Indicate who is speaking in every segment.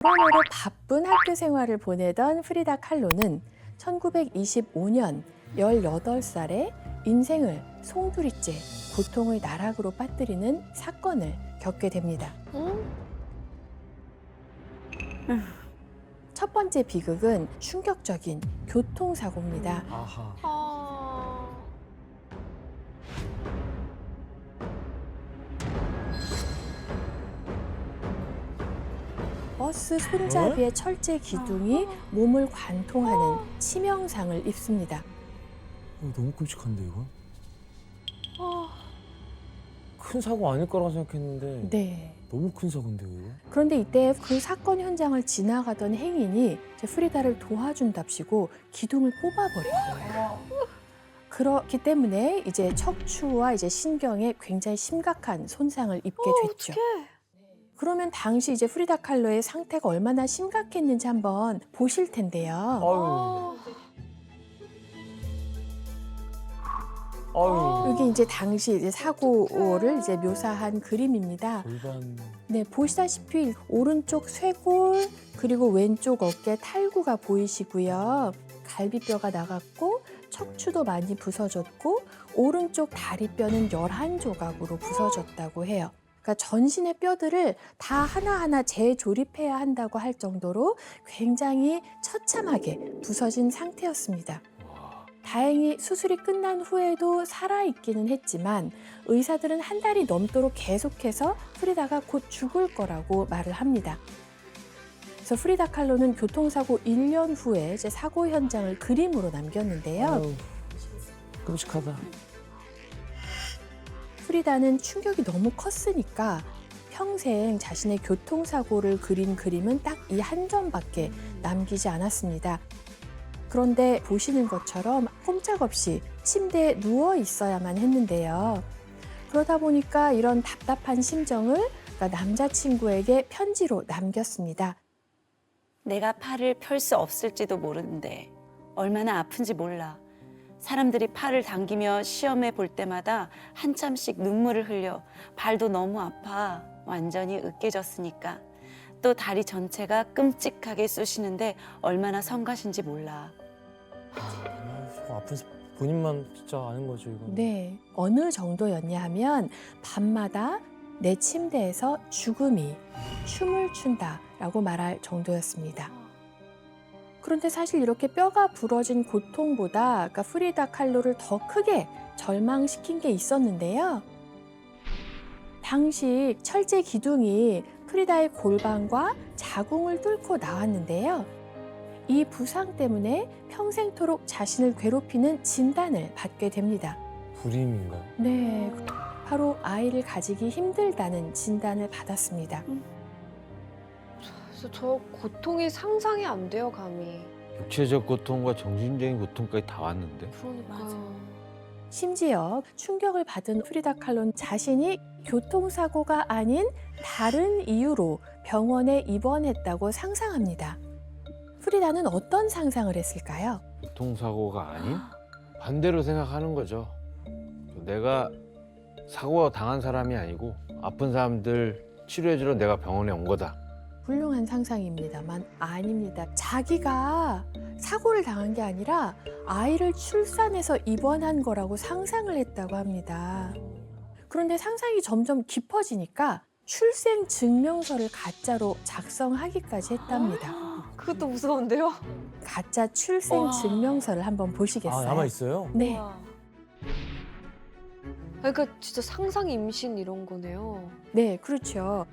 Speaker 1: 여러모로 바쁜 학교 생활을 보내던 프리다 칼로는 1925년 18살에 인생을 송두리째 고통의 나락으로 빠뜨리는 사건을 겪게 됩니다. 첫 번째 비극은 충격적인 교통사고입니다.
Speaker 2: 아하.
Speaker 1: 버스 손잡이의 철제 기둥이 몸을 관통하는 치명상을 입습니다.
Speaker 3: 너무 끔찍한데 이거? 큰 사고 아닐 거라고 생각했는데
Speaker 1: 네.
Speaker 3: 너무 큰 사고인데요 이거?
Speaker 1: 그런데 이때 그 사건 현장을 지나가던 행인이 이제 프리다를 도와준답시고 기둥을 뽑아버린 거예요. 그렇기 때문에 이제 척추와 이제 신경에 굉장히 심각한 손상을 입게 됐죠. 그러면 당시 이제 프리다 칼로의 상태가 얼마나 심각했는지 한번 보실 텐데요.
Speaker 3: 아유.
Speaker 1: 여기 이제 당시 이제 사고를 이제 묘사한 그림입니다.
Speaker 3: 골반.
Speaker 1: 네, 보시다시피 오른쪽 쇄골 그리고 왼쪽 어깨 탈구가 보이시고요. 갈비뼈가 나갔고 척추도 많이 부서졌고 오른쪽 다리뼈는 11조각으로 부서졌다고 해요. 그러니까 전신의 뼈들을 다 하나하나 재조립해야 한다고 할 정도로 굉장히 처참하게 부서진 상태였습니다. 다행히 수술이 끝난 후에도 살아있기는 했지만 의사들은 한 달이 넘도록 계속해서 프리다가 곧 죽을 거라고 말을 합니다. 그래서 프리다 칼로는 교통사고 1년 후에 이제 사고 현장을 그림으로 남겼는데요.
Speaker 3: 아유, 끔찍하다.
Speaker 1: 프리다는 충격이 너무 컸으니까 평생 자신의 교통사고를 그린 그림은 딱 이 한 점밖에 남기지 않았습니다. 그런데 보시는 것처럼 꼼짝없이 침대에 누워 있어야만 했는데요. 그러다 보니까 이런 답답한 심정을 남자친구에게 편지로 남겼습니다.
Speaker 4: 내가 팔을 펼 수 없을지도 모르는데 얼마나 아픈지 몰라. 사람들이 팔을 당기며 시험해 볼 때마다 한참씩 눈물을 흘려 발도 너무 아파 완전히 으깨졌으니까. 또 다리 전체가 끔찍하게 쑤시는데 얼마나 성가신지 몰라.
Speaker 3: 아픈 본인만 진짜 아는 거죠 이거.
Speaker 1: 네, 어느 정도였냐 하면 밤마다 내 침대에서 죽음이 춤을 춘다라고 말할 정도였습니다. 그런데 사실 이렇게 뼈가 부러진 고통보다 그러니까 프리다 칼로를 더 크게 절망시킨 게 있었는데요. 당시 철제 기둥이 프리다의 골반과 자궁을 뚫고 나왔는데요. 이 부상 때문에 평생토록 자신을 괴롭히는 진단을 받게 됩니다.
Speaker 3: 불임인가요?
Speaker 1: 네, 바로 아이를 가지기 힘들다는 진단을 받았습니다.
Speaker 2: 그래서 저 고통이 상상이 안 돼요, 감히.
Speaker 5: 육체적 고통과 정신적인 고통까지 다 왔는데.
Speaker 2: 그러니까요.
Speaker 1: 심지어 충격을 받은 프리다 칼로는 자신이 교통사고가 아닌 다른 이유로 병원에 입원했다고 상상합니다. 프리다는 어떤 상상을 했을까요?
Speaker 5: 교통사고가 아닌 반대로 생각하는 거죠. 내가 사고가 당한 사람이 아니고 아픈 사람들 치료해주러 내가 병원에 온 거다.
Speaker 1: 훌륭한 상상입니다만 아닙니다. 자기가 사고를 당한 게 아니라 아이를 출산해서 입원한 거라고 상상을 했다고 합니다. 그런데 상상이 점점 깊어지니까 출생 증명서를 가짜로 작성하기까지 했답니다.
Speaker 2: 그것도 무서운데요?
Speaker 1: 가짜 출생
Speaker 4: 와.
Speaker 1: 증명서를 한번 보시겠어요?
Speaker 3: 아 남아 있어요?
Speaker 1: 네.
Speaker 2: 와. 그러니까 진짜 상상 임신 이런 거네요.
Speaker 1: 네, 그렇죠.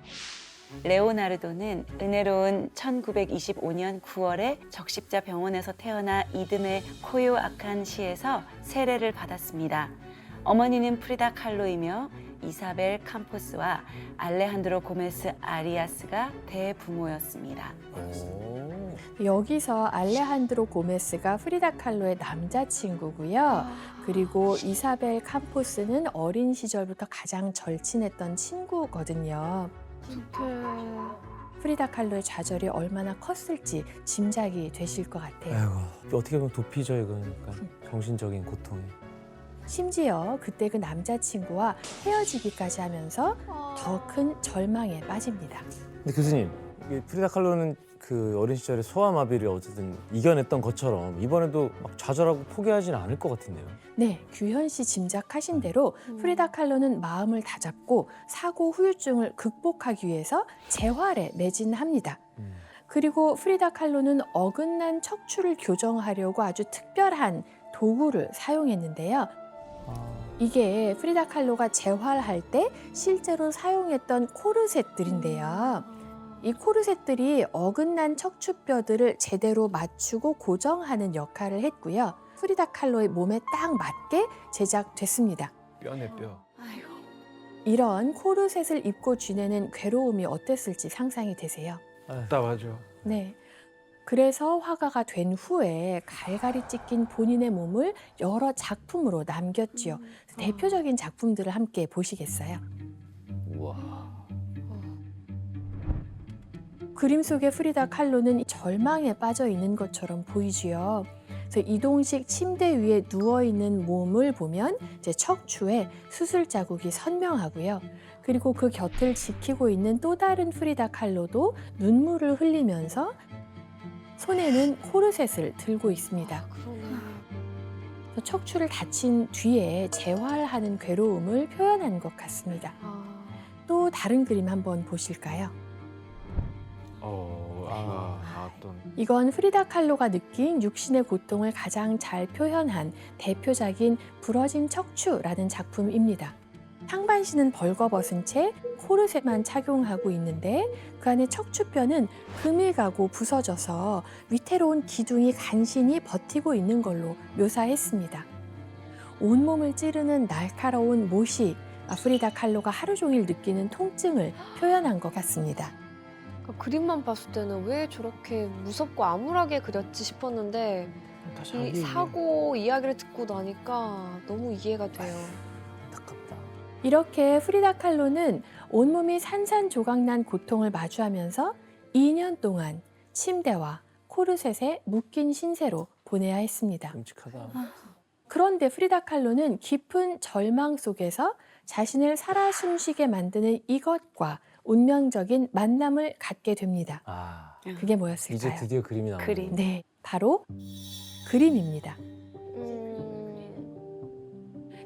Speaker 4: 레오나르도는 은혜로운 1925년 9월에 적십자 병원에서 태어나 이듬해 코요아칸 시에서 세례를 받았습니다. 어머니는 프리다 칼로이며 이사벨 캄포스와 알레한드로 고메스 아리아스가 대부모였습니다.
Speaker 1: 여기서 알레한드로 고메스가 프리다 칼로의 남자친구고요. 그리고 이사벨 캄포스는 어린 시절부터 가장 절친했던 친구거든요. 프리다 칼로의 좌절이 얼마나 컸을지 짐작이 되실 것 같아요.
Speaker 3: 아이고 어떻게 보면 도피죠 이건. 약간 정신적인 고통이.
Speaker 1: 심지어 그때 그 남자친구와 헤어지기까지 하면서 더 큰 절망에 빠집니다.
Speaker 3: 근데 교수님 이게 프리다 칼로는 그 어린 시절에 소아마비를 어쨌든 이겨냈던 것처럼 이번에도 막 좌절하고 포기하지는 않을 것 같은데요.
Speaker 1: 네, 규현 씨 짐작하신 대로 프리다 칼로는 마음을 다잡고 사고 후유증을 극복하기 위해서 재활에 매진합니다. 그리고 프리다 칼로는 어긋난 척추를 교정하려고 아주 특별한 도구를 사용했는데요. 이게 프리다 칼로가 재활할 때 실제로 사용했던 코르셋들인데요. 이 코르셋들이 어긋난 척추뼈들을 제대로 맞추고 고정하는 역할을 했고요. 프리다 칼로의 몸에 딱 맞게 제작됐습니다.
Speaker 5: 뼈네 뼈.
Speaker 4: 아이고.
Speaker 1: 이런 코르셋을 입고 지내는 괴로움이 어땠을지 상상이 되세요?
Speaker 5: 답답하죠.
Speaker 1: 네. 그래서 화가가 된 후에 갈갈이 찢긴 본인의 몸을 여러 작품으로 남겼지요. 대표적인 작품들을 함께 보시겠어요?
Speaker 5: 우와.
Speaker 1: 그림 속의 프리다 칼로는 절망에 빠져 있는 것처럼 보이지요. 그래서 이동식 침대 위에 누워 있는 몸을 보면 이제 척추에 수술 자국이 선명하고요. 그리고 그 곁을 지키고 있는 또 다른 프리다 칼로도 눈물을 흘리면서 손에는 코르셋을 들고 있습니다.
Speaker 2: 그러네.
Speaker 1: 그래서 척추를 다친 뒤에 재활하는 괴로움을 표현한 것 같습니다. 또 다른 그림 한번 보실까요?
Speaker 5: 어떤
Speaker 1: 이건 프리다 칼로가 느낀 육신의 고통을 가장 잘 표현한 대표작인 부러진 척추라는 작품입니다. 상반신은 벌거벗은 채 코르셋만 착용하고 있는데 그 안에 척추뼈는 금이 가고 부서져서 위태로운 기둥이 간신히 버티고 있는 걸로 묘사했습니다. 온몸을 찌르는 날카로운 못이 프리다 칼로가 하루 종일 느끼는 통증을 표현한 것 같습니다.
Speaker 2: 그러니까 그림만 봤을 때는 왜 저렇게 무섭고 암울하게 그렸지 싶었는데
Speaker 3: 다
Speaker 2: 이
Speaker 3: 자기
Speaker 2: 사고 이야기를 듣고 나니까 너무 이해가 돼요.
Speaker 3: 안타깝다.
Speaker 1: 이렇게 프리다 칼로는 온몸이 산산조각난 고통을 마주하면서 2년 동안 침대와 코르셋에 묶인 신세로 보내야 했습니다.
Speaker 3: 끔찍하다.
Speaker 1: 그런데 프리다 칼로는 깊은 절망 속에서 자신을 살아 숨쉬게 만드는 이것과 운명적인 만남을 갖게 됩니다.
Speaker 3: 아,
Speaker 1: 그게 뭐였을까요?
Speaker 3: 이제 드디어 그림이 나오네.
Speaker 4: 그림.
Speaker 1: 네, 바로 그림입니다.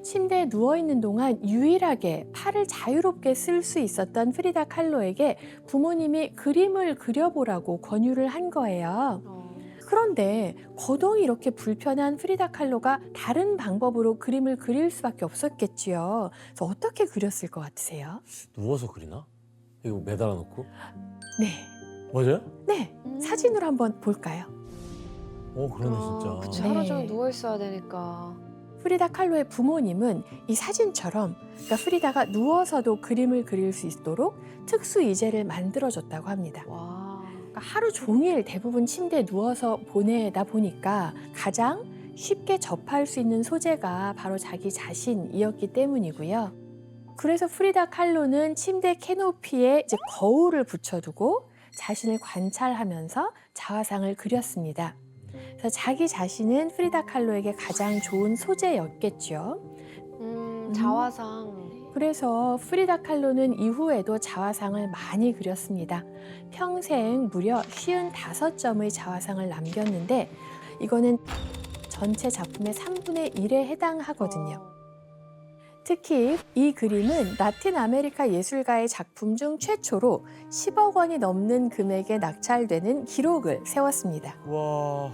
Speaker 1: 침대에 누워있는 동안 유일하게 팔을 자유롭게 쓸 수 있었던 프리다 칼로에게 부모님이 그림을 그려보라고 권유를 한 거예요. 그런데 거동이 이렇게 불편한 프리다 칼로가 다른 방법으로 그림을 그릴 수밖에 없었겠지요. 그래서 어떻게 그렸을 것 같으세요?
Speaker 3: 누워서 그리나? 이거 매달아 놓고?
Speaker 1: 네,
Speaker 3: 맞아요?
Speaker 1: 네, 사진으로 한번 볼까요?
Speaker 3: 그러네 진짜.
Speaker 2: 그치,
Speaker 1: 네.
Speaker 2: 하루 종일 누워 있어야 되니까.
Speaker 1: 프리다 칼로의 부모님은 이 사진처럼 그러니까 프리다가 누워서도 그림을 그릴 수 있도록 특수 의자를 만들어줬다고 합니다.
Speaker 2: 와.
Speaker 1: 그러니까 하루 종일 대부분 침대에 누워서 보내다 보니까 가장 쉽게 접할 수 있는 소재가 바로 자기 자신이었기 때문이고요. 그래서 프리다 칼로는 침대 캐노피에 이제 거울을 붙여두고 자신을 관찰하면서 자화상을 그렸습니다. 그래서 자기 자신은 프리다 칼로에게 가장 좋은 소재였겠죠.
Speaker 2: 자화상.
Speaker 1: 그래서 프리다 칼로는 이후에도 자화상을 많이 그렸습니다. 평생 무려 55점의 자화상을 남겼는데 이거는 전체 작품의 3분의 1에 해당하거든요. 특히 이 그림은 라틴 아메리카 예술가의 작품 중 최초로 10억 원이 넘는 금액에 낙찰되는 기록을 세웠습니다.
Speaker 3: 와.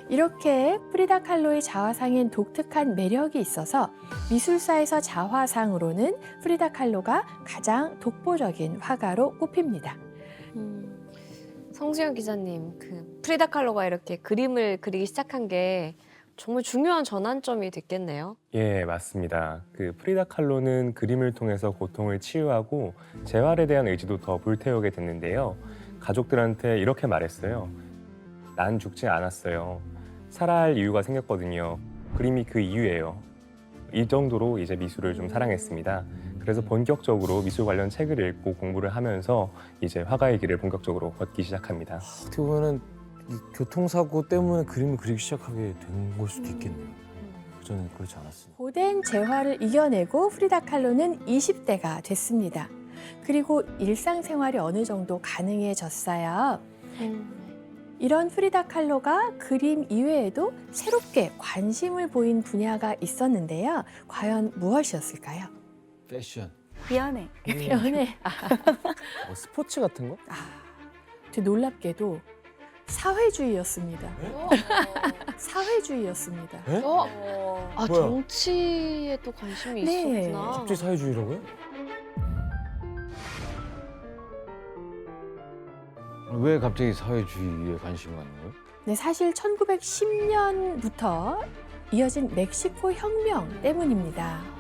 Speaker 1: 이렇게 프리다 칼로의 자화상엔 독특한 매력이 있어서 미술사에서 자화상으로는 프리다 칼로가 가장 독보적인 화가로 꼽힙니다.
Speaker 2: 성수영 기자님, 그 프리다 칼로가 이렇게 그림을 그리기 시작한 게 정말 중요한 전환점이 됐겠네요.
Speaker 6: 예, 맞습니다. 그 프리다 칼로는 그림을 통해서 고통을 치유하고 재활에 대한 의지도 더 불태우게 됐는데요. 가족들한테 이렇게 말했어요. 난 죽지 않았어요. 살아야 할 이유가 생겼거든요. 그림이 그 이유예요. 이 정도로 이제 미술을 좀 사랑했습니다. 그래서 본격적으로 미술 관련 책을 읽고 공부를 하면서 이제 화가의 길을 본격적으로 걷기 시작합니다.
Speaker 3: 어떻게 보면은 이 교통사고 때문에 그림을 그리기 시작하게 된 걸 수도 있겠네요. 그전엔 그렇지 않았으니까.
Speaker 1: 고된 재활을 이겨내고 프리다 칼로는 20대가 됐습니다. 그리고 일상생활이 어느 정도 가능해졌어요. 이런 프리다 칼로가 그림 이외에도 새롭게 관심을 보인 분야가 있었는데요. 과연 무엇이었을까요?
Speaker 5: 패션.
Speaker 4: 미안해.
Speaker 1: 연애.
Speaker 3: 스포츠 같은 거?
Speaker 1: 되게 놀랍게도 사회주의였습니다. 사회주의였습니다.
Speaker 2: 아,
Speaker 3: 뭐야?
Speaker 2: 정치에 또 관심이
Speaker 1: 네.
Speaker 2: 있었구나.
Speaker 3: 갑자기 사회주의라고요?
Speaker 5: 왜 갑자기 사회주의에 관심이 가는 거예요?
Speaker 1: 네, 사실 1910년부터 이어진 멕시코 혁명 때문입니다.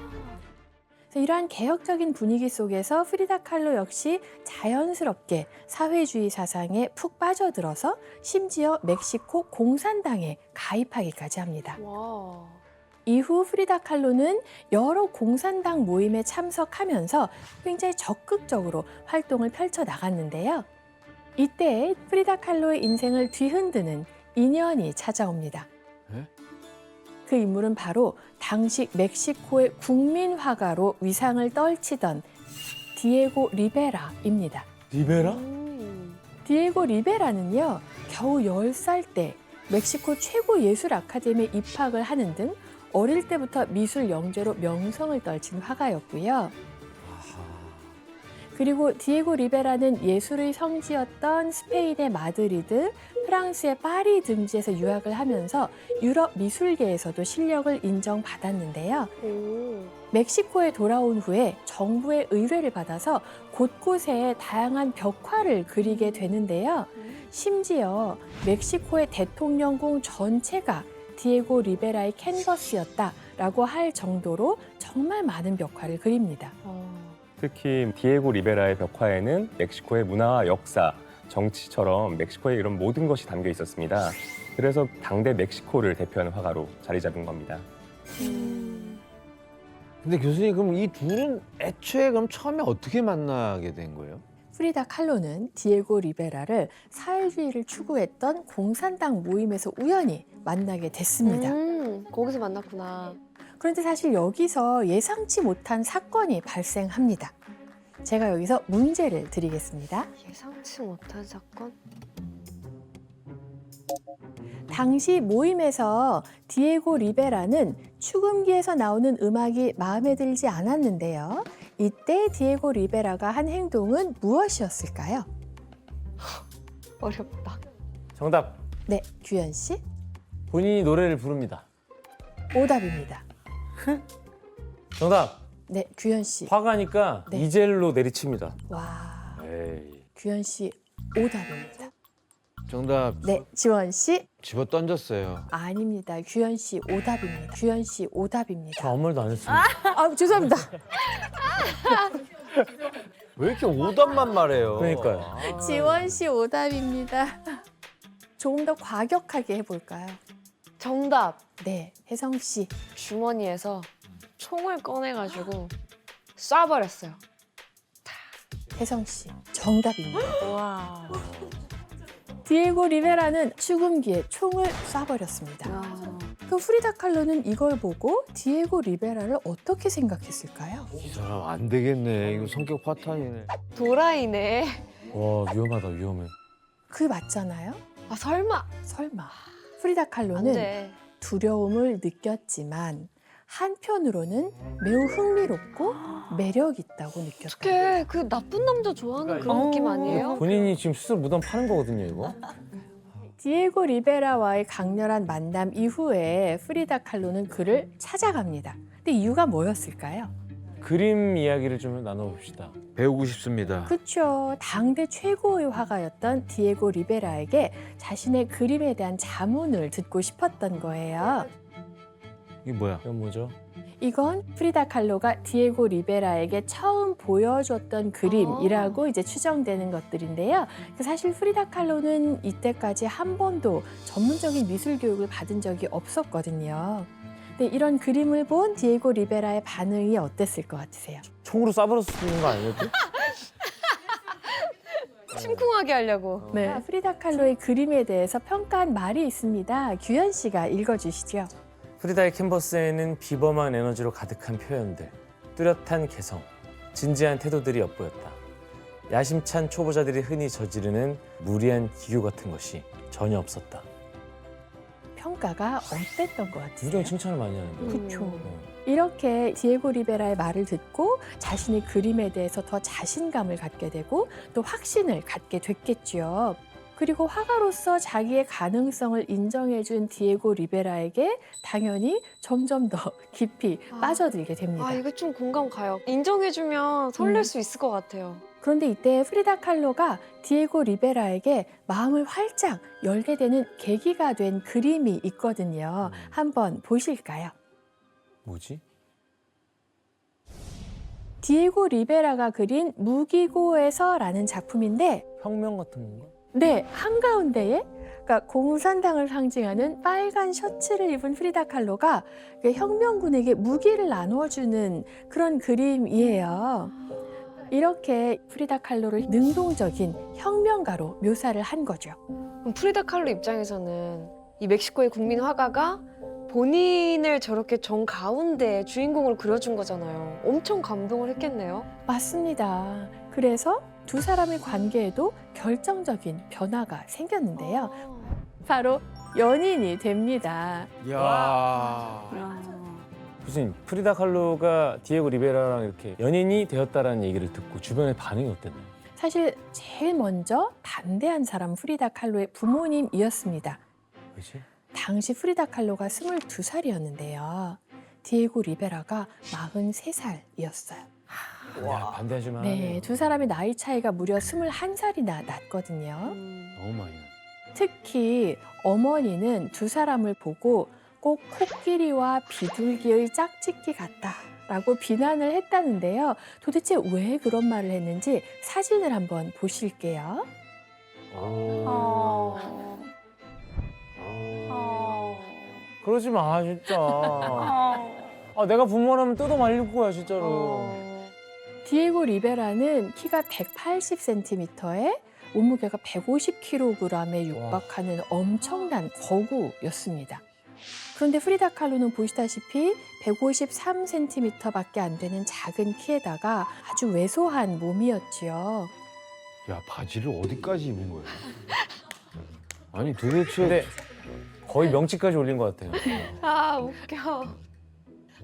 Speaker 1: 그래서 이러한 개혁적인 분위기 속에서 프리다 칼로 역시 자연스럽게 사회주의 사상에 푹 빠져들어서 심지어 멕시코 공산당에 가입하기까지 합니다.
Speaker 2: 와.
Speaker 1: 이후 프리다 칼로는 여러 공산당 모임에 참석하면서 굉장히 적극적으로 활동을 펼쳐 나갔는데요. 이때 프리다 칼로의 인생을 뒤흔드는 인연이 찾아옵니다.
Speaker 5: 네?
Speaker 1: 그 인물은 바로 당시 멕시코의 국민 화가로 위상을 떨치던 디에고 리베라입니다.
Speaker 3: 리베라?
Speaker 1: 디에고 리베라는요, 겨우 10살 때 멕시코 최고 예술 아카데미에 입학을 하는 등 어릴 때부터 미술 영재로 명성을 떨친 화가였고요. 그리고 디에고 리베라는 예술의 성지였던 스페인의 마드리드, 프랑스의 파리 등지에서 유학을 하면서 유럽 미술계에서도 실력을 인정받았는데요. 멕시코에 돌아온 후에 정부의 의뢰를 받아서 곳곳에 다양한 벽화를 그리게 되는데요. 심지어 멕시코의 대통령궁 전체가 디에고 리베라의 캔버스였다라고 할 정도로 정말 많은 벽화를 그립니다.
Speaker 6: 특히 디에고 리베라의 벽화에는 멕시코의 문화와 역사, 정치처럼 멕시코의 이런 모든 것이 담겨 있었습니다. 그래서 당대 멕시코를 대표하는 화가로 자리 잡은 겁니다.
Speaker 5: 근데 교수님 그럼 이 둘은 애초에 그럼 처음에 어떻게 만나게 된 거예요?
Speaker 1: 프리다 칼로는 디에고 리베라를 사회주의를 추구했던 공산당 모임에서 우연히 만나게 됐습니다.
Speaker 2: 거기서 만났구나.
Speaker 1: 그런데 사실 여기서 예상치 못한 사건이 발생합니다. 제가 여기서 문제를 드리겠습니다.
Speaker 2: 예상치 못한 사건?
Speaker 1: 당시 모임에서 디에고 리베라는 축음기에서 나오는 음악이 마음에 들지 않았는데요. 이때 디에고 리베라가 한 행동은 무엇이었을까요?
Speaker 2: 어렵다.
Speaker 3: 정답.
Speaker 1: 네, 규현 씨.
Speaker 3: 본인이 노래를 부릅니다.
Speaker 1: 오답입니다.
Speaker 3: 정답.
Speaker 1: 네, 규현 씨.
Speaker 3: 화가니까
Speaker 1: 네.
Speaker 3: 이젤로 내리칩니다.
Speaker 1: 와,
Speaker 3: 에이.
Speaker 1: 규현 씨 오답입니다.
Speaker 5: 정답
Speaker 1: 네, 지원 씨.
Speaker 5: 집어 던졌어요.
Speaker 1: 아닙니다. 규현 씨 오답입니다. 규현 씨
Speaker 3: 저
Speaker 1: 오답입니다.
Speaker 3: 아무 말도 안 했습니다.
Speaker 1: 아, 죄송합니다.
Speaker 5: 왜 이렇게 오답만 말해요?
Speaker 3: 그러니까요.
Speaker 5: 아.
Speaker 1: 지원 씨 오답입니다. 조금 더 과격하게 해볼까요?
Speaker 2: 정답.
Speaker 1: 네, 혜성 씨.
Speaker 2: 주머니에서 총을 꺼내가지고 쏴버렸어요.
Speaker 1: 혜성 씨 정답입니다.
Speaker 2: 와.
Speaker 1: 디에고 리베라는 죽음기에 총을 쏴버렸습니다. 그 프리다 칼로는 이걸 보고 디에고 리베라를 어떻게 생각했을까요?
Speaker 5: 이 사람 안 되겠네. 이거 성격 파탄이네.
Speaker 2: 도라이네.
Speaker 3: 와 위험하다 위험해.
Speaker 1: 그게 맞잖아요?
Speaker 2: 아, 설마.
Speaker 1: 설마. 프리다
Speaker 2: 안
Speaker 1: 칼로는
Speaker 2: 돼.
Speaker 1: 두려움을 느꼈지만 한편으로는 매우 흥미롭고 매력 있다고 느꼈다.
Speaker 2: 어떡해. 그 나쁜 남자 좋아하는 그런 느낌 아니에요?
Speaker 3: 본인이 지금 스스로 무덤 파는 거거든요 이거.
Speaker 1: 디에고 리베라와의 강렬한 만남 이후에 프리다 칼로는 그를 찾아갑니다. 근데 이유가 뭐였을까요?
Speaker 3: 그림 이야기를 좀 나눠봅시다.
Speaker 5: 배우고 싶습니다.
Speaker 1: 그렇죠. 당대 최고의 화가였던 디에고 리베라에게 자신의 그림에 대한 자문을 듣고 싶었던 거예요.
Speaker 5: 이게 뭐야?
Speaker 3: 이건 뭐죠?
Speaker 1: 이건 프리다 칼로가 디에고 리베라에게 처음 보여줬던 그림이라고 이제 추정되는 것들인데요. 사실 프리다 칼로는 이때까지 한 번도 전문적인 미술 교육을 받은 적이 없었거든요. 근데 이런 그림을 본 디에고 리베라의 반응이 어땠을 것 같으세요?
Speaker 3: 총으로 쏴버렸는 거 아니었지?
Speaker 2: 심쿵하게 하려고.
Speaker 1: 네. 프리다 칼로의 그림에 대해서 평가한 말이 있습니다. 규현 씨가 읽어주시죠.
Speaker 3: 프리다의 캔버스에는 비범한 에너지로 가득한 표현들, 뚜렷한 개성, 진지한 태도들이 엿보였다. 야심찬 초보자들이 흔히 저지르는 무리한 기교 같은 것이 전혀 없었다.
Speaker 1: 평가가 어땠던 것 같으세요?
Speaker 3: 굉장히 칭찬을 많이 하는데.
Speaker 1: 그쵸. 이렇게 디에고 리베라의 말을 듣고 자신의 그림에 대해서 더 자신감을 갖게 되고 또 확신을 갖게 됐겠죠. 그리고 화가로서 자기의 가능성을 인정해준 디에고 리베라에게 당연히 점점 더 깊이 빠져들게 됩니다.
Speaker 2: 아, 이거 좀 공감 가요. 인정해주면 설렐 수 있을 것 같아요.
Speaker 1: 그런데 이때 프리다 칼로가 디에고 리베라에게 마음을 활짝 열게 되는 계기가 된 그림이 있거든요. 한번 보실까요?
Speaker 3: 뭐지?
Speaker 1: 디에고 리베라가 그린 무기고에서라는 작품인데
Speaker 3: 혁명 같은 건가?
Speaker 1: 네, 한가운데에 그러니까 공산당을 상징하는 빨간 셔츠를 입은 프리다 칼로가 그 혁명군에게 무기를 나눠주는 그런 그림이에요. 이렇게 프리다 칼로를 능동적인 혁명가로 묘사를 한 거죠.
Speaker 2: 그럼 프리다 칼로 입장에서는 이 멕시코의 국민 화가가 본인을 저렇게 정 가운데 주인공으로 그려준 거잖아요. 엄청 감동을 했겠네요.
Speaker 1: 맞습니다. 그래서 두 사람의 관계에도 결정적인 변화가 생겼는데요. 바로 연인이 됩니다.
Speaker 5: 야.
Speaker 3: 교수님, 프리다 칼로가 디에고 리베라랑 이렇게 연인이 되었다라는 얘기를 듣고 주변의 반응이 어땠나요?
Speaker 1: 사실 제일 먼저 반대한 사람 프리다 칼로의 부모님이었습니다.
Speaker 3: 그렇지?
Speaker 1: 당시 프리다 칼로가 22살이었는데요. 디에고 리베라가 43살이었어요.
Speaker 3: 반대하실 만하네요.
Speaker 1: 네, 두 사람의 나이 차이가 무려 21살이나 났거든요.
Speaker 5: 너무 많이.
Speaker 1: 특히 어머니는 두 사람을 보고 꼭 코끼리와 비둘기의 짝짓기 같다라고 비난을 했다는데요. 도대체 왜 그런 말을 했는지 사진을 한번 보실게요.
Speaker 3: 그러지 마, 진짜. 아, 내가 부모라면 뜯어 말릴 거야, 진짜로.
Speaker 1: 디에고 리베라는 키가 180cm에 몸무게가 150kg에 육박하는 엄청난 거구였습니다. 그런데 프리다 칼로는 보시다시피 153cm밖에 안 되는 작은 키에다가 아주 왜소한 몸이었지요.
Speaker 5: 야, 바지를 어디까지 입은 거야? 아니 도대체
Speaker 3: 근데 거의 명치까지 올린 것 같아요.
Speaker 2: 아, 웃겨.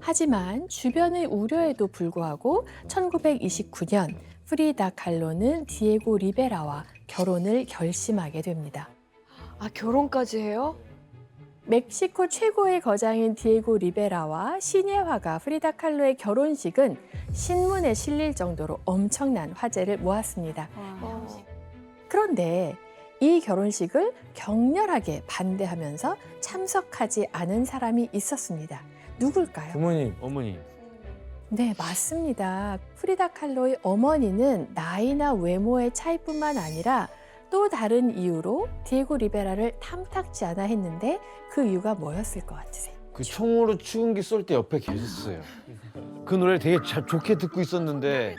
Speaker 1: 하지만 주변의 우려에도 불구하고 1929년 프리다 칼로는 디에고 리베라와 결혼을 결심하게 됩니다.
Speaker 2: 아, 결혼까지 해요?
Speaker 1: 멕시코 최고의 거장인 디에고 리베라와 신예 화가 프리다 칼로의 결혼식은 신문에 실릴 정도로 엄청난 화제를 모았습니다. 그런데 이 결혼식을 격렬하게 반대하면서 참석하지 않은 사람이 있었습니다. 누굴까요?
Speaker 3: 부모님.
Speaker 5: 어머니.
Speaker 1: 네, 맞습니다. 프리다 칼로의 어머니는 나이나 외모의 차이뿐만 아니라 또 다른 이유로 디에고 리베라를 탐탁지 않아 했는데 그 이유가 뭐였을 것 같으세요?
Speaker 5: 그 총으로 추운기 쏠 때 옆에 계셨어요. 그 노래를 되게 좋게 듣고 있었는데.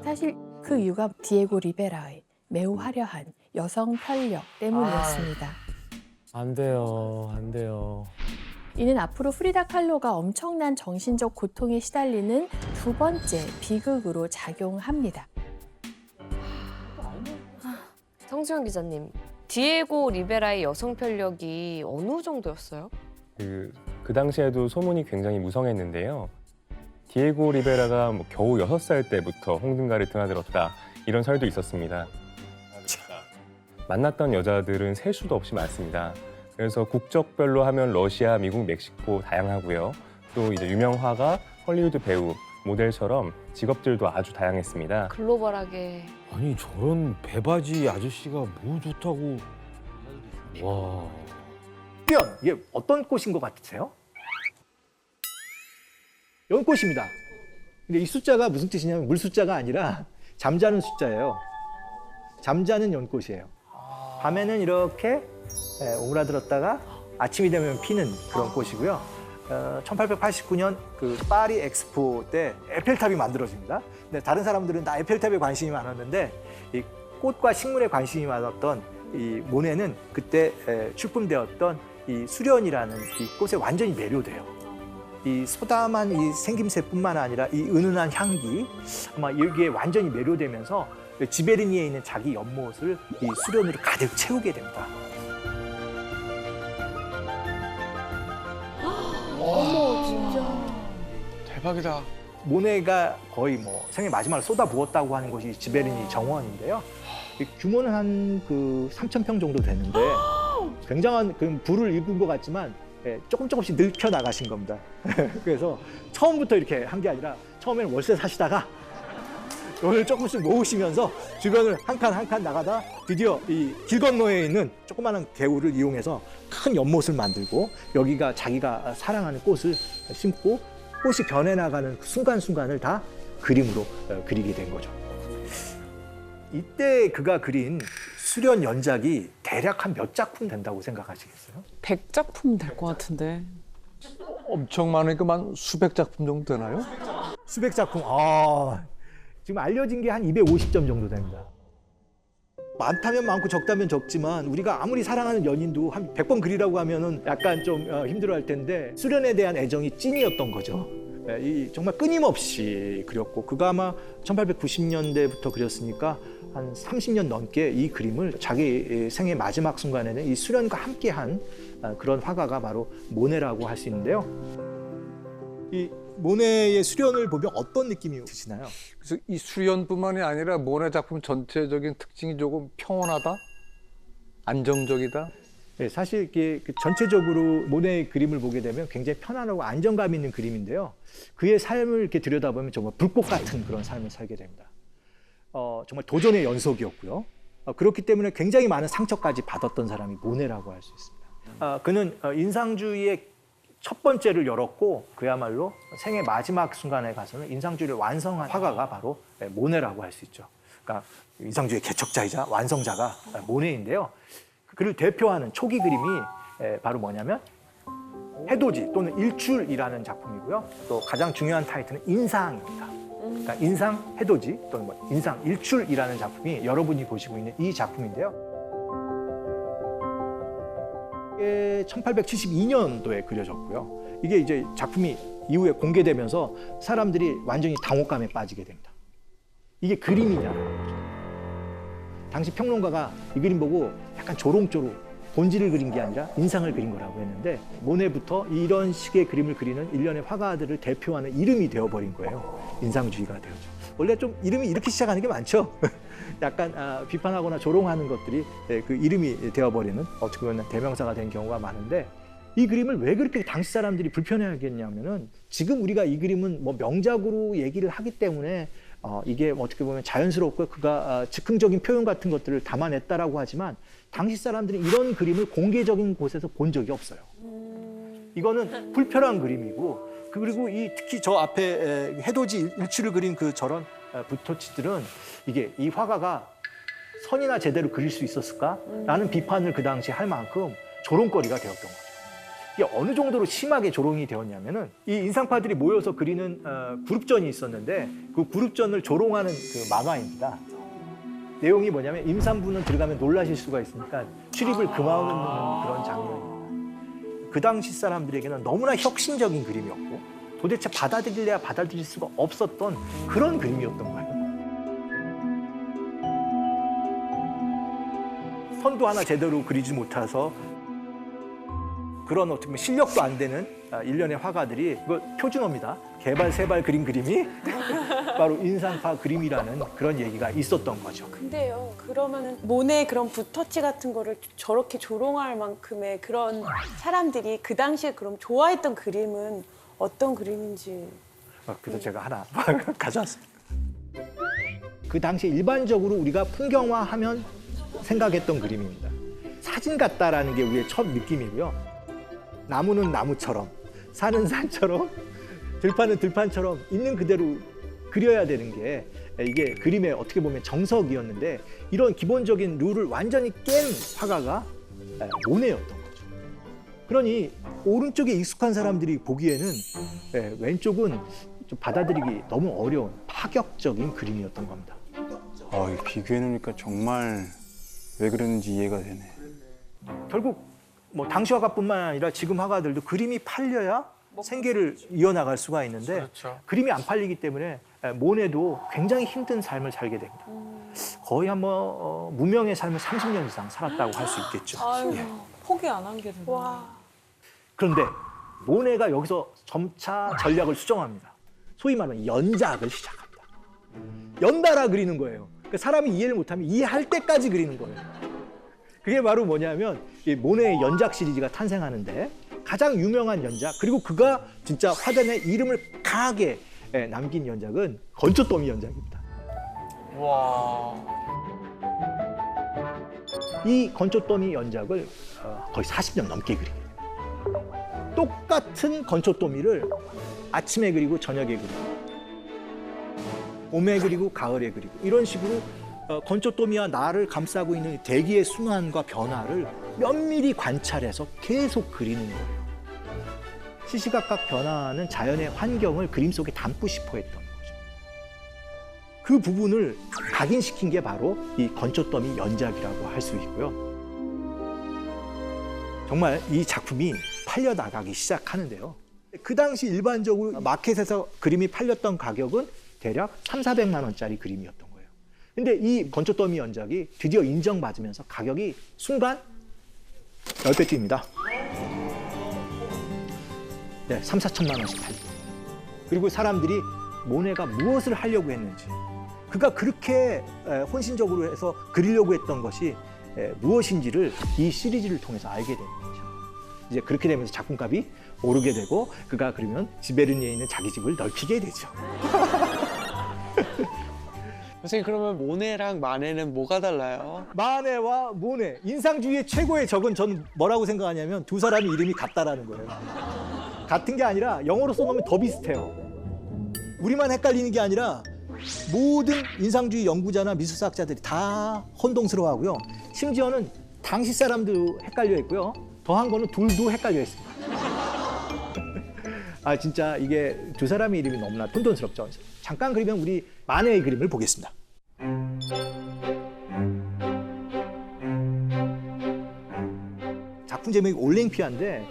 Speaker 1: 사실 그 이유가 디에고 리베라의 매우 화려한 여성 편력 때문이었습니다.
Speaker 3: 안 돼요, 안 돼요.
Speaker 1: 이는 앞으로 프리다 칼로가 엄청난 정신적 고통에 시달리는 두 번째 비극으로 작용합니다.
Speaker 2: 성주영 기자님, 디에고 리베라의 여성 편력이 어느 정도였어요?
Speaker 6: 그 당시에도 소문이 굉장히 무성했는데요. 디에고 리베라가 겨우 6살 때부터 홍등가를 드나들었다 이런 설도 있었습니다. 만났던 여자들은 셀 수도 없이 많습니다. 그래서 국적별로 하면 러시아, 미국, 멕시코 다양하고요. 또 이제 유명 화가, 헐리우드 배우, 모델처럼 직업들도 아주 다양했습니다.
Speaker 2: 글로벌하게.
Speaker 5: 아니 저런 배바지 아저씨가 뭐 좋다고. 와.
Speaker 7: 뼈 이게 어떤 꽃인 것 같으세요? 연꽃입니다. 근데 이 숫자가 무슨 뜻이냐면 물 숫자가 아니라 잠자는 숫자예요. 잠자는 연꽃이에요. 밤에는 이렇게 오므라들었다가 아침이 되면 피는 그런 꽃이고요. 1889년 그 파리 엑스포 때 에펠탑이 만들어집니다. 근데 다른 사람들은 다 에펠탑에 관심이 많았는데 이 꽃과 식물에 관심이 많았던 이 모네는 그때 출품되었던 이 수련이라는 이 꽃에 완전히 매료돼요. 이 소담한 이 생김새뿐만 아니라 이 은은한 향기 아마 여기에 완전히 매료되면서 지베르니에 있는 자기 연못을 이 수련으로 가득 채우게 됩니다.
Speaker 2: 어머 진짜.
Speaker 5: 대박이다.
Speaker 7: 모네가 거의 뭐 생애 마지막을 쏟아부었다고 하는 곳이 지베르니 정원인데요. 이 규모는 한 그 3,000평 정도 되는데 굉장한 그 부를 일군 것 같지만 조금씩 늙혀 나가신 겁니다. 그래서 처음부터 이렇게 한 게 아니라 처음에는 월세 사시다가 돈을 조금씩 모으시면서 주변을 한 칸 한 칸 나가다 드디어 이 길 건너에 있는 조그마한 개울을 이용해서 큰 연못을 만들고 여기가 자기가 사랑하는 꽃을 심고 꽃이 변해나가는 그 순간순간을 다 그림으로 그리게 된 거죠. 이때 그가 그린 수련 연작이 대략 한 몇 작품 된다고 생각하시겠어요?
Speaker 8: 100작품 될 것 같은데.
Speaker 9: 엄청 많으니까 한 수백 작품 정도 되나요?
Speaker 7: 수백 작품. 지금 알려진 게 한 250점 정도 됩니다. 많다면 많고 적다면 적지만 우리가 아무리 사랑하는 연인도 한 100번 그리라고 하면은 약간 좀 힘들어할 텐데 수련에 대한 애정이 찐이었던 거죠. 정말 끊임없이 그렸고 그가 아마 1890년대부터 그렸으니까 한 30년 넘게 이 그림을 자기 생애 마지막 순간에는 이 수련과 함께한 그런 화가가 바로 모네라고 할 수 있는데요. 이 모네의 수련을 보면 어떤 느낌이 드시나요?
Speaker 9: 그래서 이 수련뿐만이 아니라 모네 작품 전체적인 특징이 조금 평온하다, 안정적이다.
Speaker 7: 네, 사실 이게 전체적으로 모네의 그림을 보게 되면 굉장히 편안하고 안정감 있는 그림인데요. 그의 삶을 이렇게 들여다보면 정말 불꽃 같은 그런 삶을 살게 됩니다. 정말 도전의 연속이었고요. 그렇기 때문에 굉장히 많은 상처까지 받았던 사람이 모네라고 할 수 있습니다. 그는 인상주의의 첫 번째를 열었고 그야말로 생애 마지막 순간에 가서는 인상주의를 완성한 화가가 바로 모네라고 할 수 있죠. 그러니까 인상주의의 개척자이자 완성자가 모네인데요. 그를 대표하는 초기 그림이 바로 뭐냐면 해돋이 또는 일출이라는 작품이고요. 또 가장 중요한 타이틀은 인상입니다. 그러니까 인상, 해돋이 또는 뭐 인상, 일출이라는 작품이 여러분이 보시고 있는 이 작품인데요. 이게 1872년도에 그려졌고요. 이게 이제 작품이 이후에 공개되면서 사람들이 완전히 당혹감에 빠지게 됩니다. 이게 그림이냐? 당시 평론가가 이 그림 보고 약간 조롱조롱 본질을 그린 게 아니라 인상을 그린 거라고 했는데 모네부터 이런 식의 그림을 그리는 일련의 화가들을 대표하는 이름이 되어버린 거예요. 인상주의가 되었죠. 원래 좀 이름이 이렇게 시작하는 게 많죠. 약간 비판하거나 조롱하는 것들이 그 이름이 되어버리는 어떻게 보면 대명사가 된 경우가 많은데 이 그림을 왜 그렇게 당시 사람들이 불편해하겠냐면은 지금 우리가 이 그림은 뭐 명작으로 얘기를 하기 때문에 이게 어떻게 보면 자연스럽고 그가 즉흥적인 표현 같은 것들을 담아냈다라고 하지만 당시 사람들이 이런 그림을 공개적인 곳에서 본 적이 없어요. 이거는 불편한 그림이고 그리고 특히 저 앞에 해돋이 일출을 그린 그 저런 붓터치들은 이게 이 화가가 선이나 제대로 그릴 수 있었을까라는 비판을 그 당시에 할 만큼 조롱거리가 되었던 거죠. 이게 어느 정도로 심하게 조롱이 되었냐면은 이 인상파들이 모여서 그리는 그룹전이 있었는데 그 그룹전을 조롱하는 그 만화입니다. 내용이 뭐냐면 임산부는 들어가면 놀라실 수가 있으니까 출입을 금하는 그런 장면입니다. 그 당시 사람들에게는 너무나 혁신적인 그림이었고 도대체 받아들일래야 받아들일 수가 없었던 그런 그림이었던 거예요. 선도 하나 제대로 그리지 못해서 그런 어떻게 보면 실력도 안 되는 일련의 화가들이 이거 표준어입니다. 개발 세발 그린 그림이 바로 인상파 그림이라는 그런 얘기가 있었던 거죠.
Speaker 10: 근데요, 그러면은 모네 그런 붓터치 같은 거를 저렇게 조롱할 만큼의 그런 사람들이 그 당시에 그럼 좋아했던 그림은 어떤 그림인지.
Speaker 7: 그래서 제가 하나 가져왔습니다. 그 당시 일반적으로 우리가 풍경화하면 생각했던 그림입니다. 사진 같다라는 게 우리의 첫 느낌이고요. 나무는 나무처럼, 산은 산처럼, 들판은 들판처럼 있는 그대로 그려야 되는 게 이게 그림의 어떻게 보면 정석이었는데 이런 기본적인 룰을 완전히 깬 화가가 모네였던 거죠. 그러니 오른쪽에 익숙한 사람들이 보기에는 왼쪽은 좀 받아들이기 너무 어려운 파격적인 그림이었던 겁니다.
Speaker 11: 비교해 놓으니까 정말 왜 그랬는지 이해가 되네.
Speaker 7: 결국 뭐 당시 화가뿐만 아니라 지금 화가들도 그림이 팔려야 생계를 이어나갈 수가 있는데
Speaker 9: 그렇죠.
Speaker 7: 그림이 안 팔리기 때문에 모네도 굉장히 힘든 삶을 살게 됩니다. 거의 한번 무명의 삶을 30년 이상 살았다고 할 수 있겠죠.
Speaker 8: 아유,
Speaker 7: 예.
Speaker 8: 포기 안 한 게 되나.
Speaker 10: 와.
Speaker 7: 그런데 모네가 여기서 점차 전략을 수정합니다. 소위 말하는 연작을 시작합니다. 연달아 그리는 거예요. 그러니까 사람이 이해를 못하면 이해할 때까지 그리는 거예요. 그게 바로 뭐냐면 이 모네의 연작 시리즈가 탄생하는데 가장 유명한 연작, 그리고 그가 진짜 화단에 이름을 강하게 남긴 연작은 건초더미 연작입니다.
Speaker 9: 와.
Speaker 7: 이 건초더미 연작을 거의 40년 넘게 그립니다. 똑같은 건초더미를 아침에 그리고 저녁에 그리고 봄에 그리고 가을에 그리고 이런 식으로 건초더미와 나를 감싸고 있는 대기의 순환과 변화를 면밀히 관찰해서 계속 그리는 거예요. 시시각각 변화하는 자연의 환경을 그림 속에 담고 싶어 했던 거죠. 그 부분을 각인시킨 게 바로 이 건초더미 연작이라고 할 수 있고요. 정말 이 작품이 팔려나가기 시작하는데요. 그 당시 일반적으로 마켓에서 그림이 팔렸던 가격은 대략 300~400만 원짜리 그림이었던 거예요. 근데 이 건초더미 연작이 드디어 인정받으면서 가격이 순간 10배 뜁니다. 네, 3~4천만 원씩 팔리고. 그리고 사람들이 모네가 무엇을 하려고 했는지, 그가 그렇게 혼신적으로 해서 그리려고 했던 것이 무엇인지를 이 시리즈를 통해서 알게 되는 거죠. 이제 그렇게 되면서 작품값이 오르게 되고 그가 그러면 지베르니에 있는 자기 집을 넓히게 되죠.
Speaker 12: 선생님, 그러면 모네랑 마네는 뭐가 달라요?
Speaker 7: 마네와 모네, 인상주의의 최고의 적은 저는 뭐라고 생각하냐면 두 사람의 이름이 같다라는 거예요. 같은 게 아니라 영어로 써놓으면 더 비슷해요. 우리만 헷갈리는 게 아니라 모든 인상주의 연구자나 미술사학자들이 다 혼동스러워하고요. 심지어는 당시 사람도 헷갈려 했고요. 더한 거는 둘도 헷갈려 했습니다. 아, 진짜 이게 두 사람의 이름이 너무나 혼돈스럽죠. 잠깐 그러면 우리 마네의 그림을 보겠습니다. 작품 제목이 올랭피아인데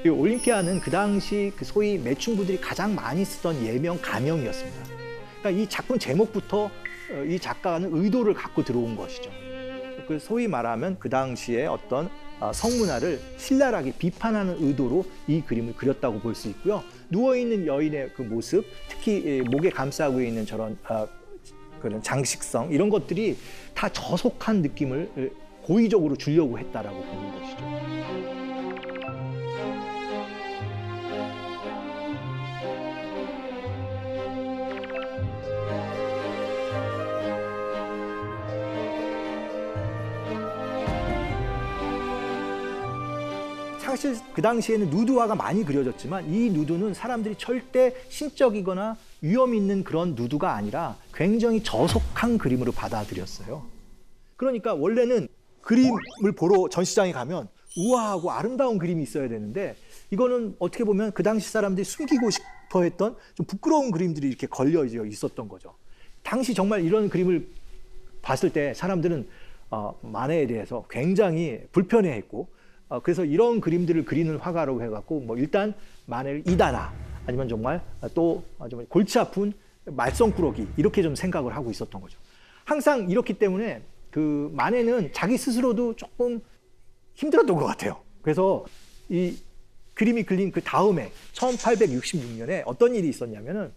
Speaker 7: 이 올림피아는 그 당시 그 소위 매춘부들이 가장 많이 쓰던 예명 가명이었습니다. 그러니까 이 작품 제목부터 이 작가는 의도를 갖고 들어온 것이죠. 그 소위 말하면 그 당시에 어떤 성문화를 신랄하게 비판하는 의도로 이 그림을 그렸다고 볼 수 있고요. 누워있는 여인의 그 모습, 특히 목에 감싸고 있는 저런 그런 장식성, 이런 것들이 다 저속한 느낌을 고의적으로 주려고 했다라고 보는 것이죠. 사실 그 당시에는 누드화가 많이 그려졌지만 이 누드는 사람들이 절대 신적이거나 위험 있는 그런 누드가 아니라 굉장히 저속한 그림으로 받아들였어요. 그러니까 원래는 그림을 보러 전시장에 가면 우아하고 아름다운 그림이 있어야 되는데 이거는 어떻게 보면 그 당시 사람들이 숨기고 싶어 했던 좀 부끄러운 그림들이 이렇게 걸려 있었던 거죠. 당시 정말 이런 그림을 봤을 때 사람들은 마네에 대해서 굉장히 불편해했고 그래서 이런 그림들을 그리는 화가라고 해갖고 뭐 일단 마네를 이다나 아니면 정말 또 정말 골치 아픈 말썽꾸러기 이렇게 좀 생각을 하고 있었던 거죠. 항상 이렇기 때문에 그 마네는 자기 스스로도 조금 힘들었던 것 같아요. 그래서 이 그림이 그린 그 다음에 1866년에 어떤 일이 있었냐면은